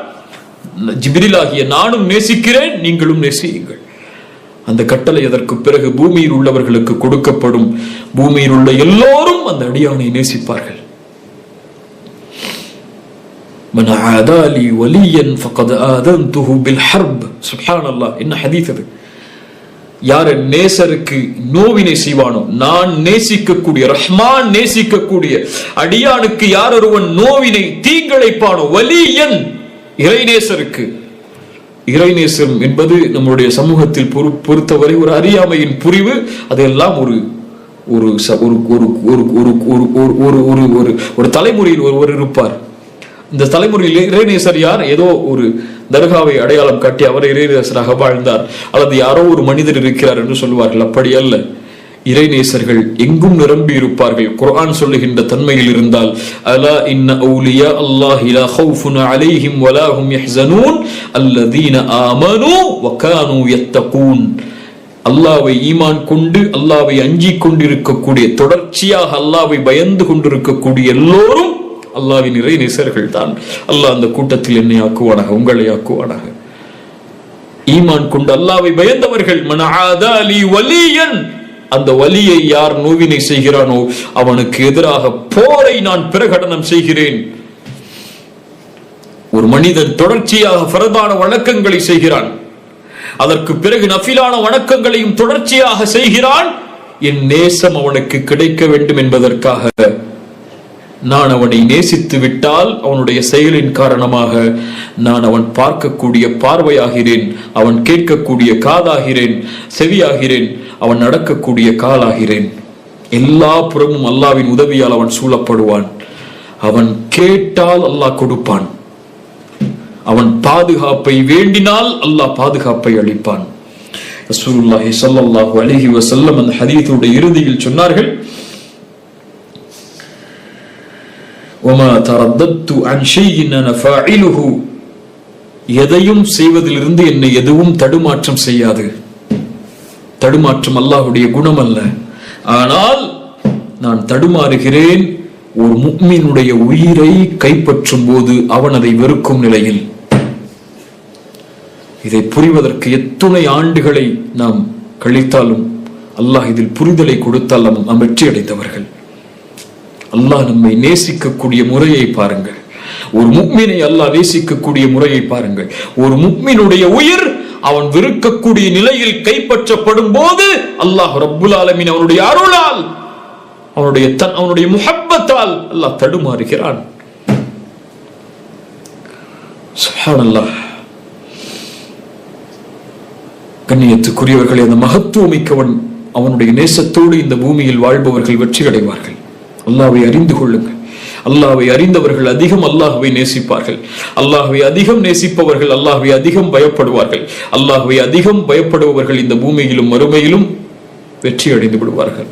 ஜிப்ரீல் ஆகிய நானும் நேசிக்கிறேன், நீங்களும் நேசியுங்கள். அந்த கட்டளை அதற்கு பிறகு பூமியில் உள்ளவர்களுக்கு கொடுக்கப்படும். பூமியில் உள்ள எல்லோரும் அந்த அடியானை நேசிப்பார்கள். من عادى لي وليا فقد آذنته بالحرب. சுப்ஹானல்லாஹ், என்ன ஹதீஸ் அது! யார் நேசருக்கு நோவினை செய்வானோ, நான் நேசிக்கக்கூடிய ரஹ்மான் நேசிக்கக்கூடிய அடியானுக்கு யார் ஒருவன் நோவினை தீங்கிழைப்பானோ, வலியன், இறைநேசருக்கு. இறைநேசம் என்பது நம்முடைய சமூகத்தில் பொறுத்தவரை ஒரு அறியாமையின் புரிவு. அதெல்லாம் ஒரு தலைமுறையில் ஒருவர் இருப்பார். இந்த தலைமுறையில் இறைநேசர் யார்? ஏதோ ஒரு தர்காவை அடையாளம் காட்டி அவர் இறைநேசராக வாழ்ந்தார், அல்லது யாரோ ஒரு மனிதர் இருக்கிறார் என்று சொல்லுவார்கள். அப்படி அல்ல. இறைநேசர்கள் எங்கும் நிரம்பி இருப்பார்கள். குர்ஆன் சொல்லுகின்ற தன்மையில் இருந்தால், அலா இன்ன அவுலியா அல்லாஹி லா ஹவுஃபுன் அலைஹிம் வலா ஹும் யஹ்ஸனூன் அல்லதீன ஆமனூ வ கானூ யத்தகூன். அல்லாஹ்வை ஈமான் கொண்டு அல்லாஹ்வை அஞ்சி கொண்டிருக்கக்கூடிய, தொடர்ச்சியாக அல்லாஹ்வை பயந்து கொண்டிருக்கக்கூடிய எல்லோரும் அல்லாஹ்வின் இறைநேசர்கள் தான். அல்லாஹ் அந்த கூட்டத்தில் என்னை ஆக்குவானாக, உங்களை ஆக்குவானாக. ஈமான் கொண்டு அல்லாஹ்வை பயந்தவர்கள். மன் ஆதா லி வலியன், அந்த வலியை யார் நோவினை செய்கிறானோ அவனுக்கு எதிராக போரை நான் பிரகடனம் செய்கிறேன். ஒரு மனிதன் தொடர்ச்சியாக ஃபர்தான வணக்கங்களை செய்கிறான், அதற்கு பிறகு நஃபிலான வணக்கங்களையும் தொடர்ச்சியாக செய்கிறான், என் நேசம் அவனுக்கு கிடைக்க வேண்டும் என்பதற்காக நான் அவனை நேசித்து விட்டால் அவனுடைய செயலின் காரணமாக நான் அவன் பார்க்கக்கூடிய பார்வையாகிறேன், அவன் கேட்கக்கூடிய காதாகிறேன், செவியாகிறேன், அவன் நடக்கக்கூடிய காலாகிறேன். எல்லா புறமும் அல்லாஹ்வின் உதவியால் அவன் சூழப்படுவான். அவன் கேட்டால் அல்லாஹ் கொடுப்பான், அவன் பாதுகாப்பை வேண்டினால் அல்லாஹ் பாதுகாப்பை அளிப்பான். ரசூலுல்லாஹி ஸல்லல்லாஹு அலைஹி வஸல்லம் அந்த ஹதீஸுடைய இறுதியில் சொன்னார்கள், وما ترددت عن شيء انا فاعله. எதையும் செய்வதிலிருந்து என்னை எதுவும் தடுமாற்றம் செய்யாது. தடுமாற்றம் அல்லாஹ்வுடைய குணம் அல்ல. ஆனால் நான் தடுமாறுகிறேன் ஒரு முஃமினுடைய உயிரை கைப்பற்றும் போது அவன் அதை வெறுக்கும் நிலையில். இதை புரிவதற்கு எத்துணை ஆண்டுகளை நாம் கழித்தாலும் அல்லாஹ் இதில் புரிதலை கொடுத்தால் நாம் வெற்றி அடைந்தவர்கள். அல்லாஹ் நம்மை நேசிக்கக்கூடிய முறையை பாருங்கள். ஒரு முஃமினை அல்லாஹ் நேசிக்கக்கூடிய முறையை பாருங்கள். ஒரு முஃமினுடைய உயிர் அவன் வெறுக்கக்கூடிய நிலையில் கைப்பற்றப்படும் போது அல்லாஹ் ரப்புல் ஆலமீன் அவனுடைய அருளால் அவனுடைய முஹப்பத்தால் அல்லாஹ் தடுமாறுகிறான். சுப்ஹானல்லாஹ். கண்ணியத்துக்குரியவர்களே, அந்த மகத்துவமிக்கவன் அவனுடைய நேசத்தோடு இந்த பூமியில் வாழ்பவர்கள் வெற்றி அடைவார்கள். அல்லாஹ்வை அறிந்து கொள்ளுங்கள். அல்லாஹ்வை அறிந்தவர்கள் அதிகம் அல்லாஹ்வை நேசிப்பார்கள். அல்லாஹ்வை அதிகம் நேசிப்பவர்கள் அல்லாஹ்வை அதிகம் பயப்படுவார்கள். அல்லாஹ்வை அதிகம் பயப்படுபவர்கள் இந்த பூமியிலும் மறுமையிலும் வெற்றி அடைந்து விடுவார்கள்.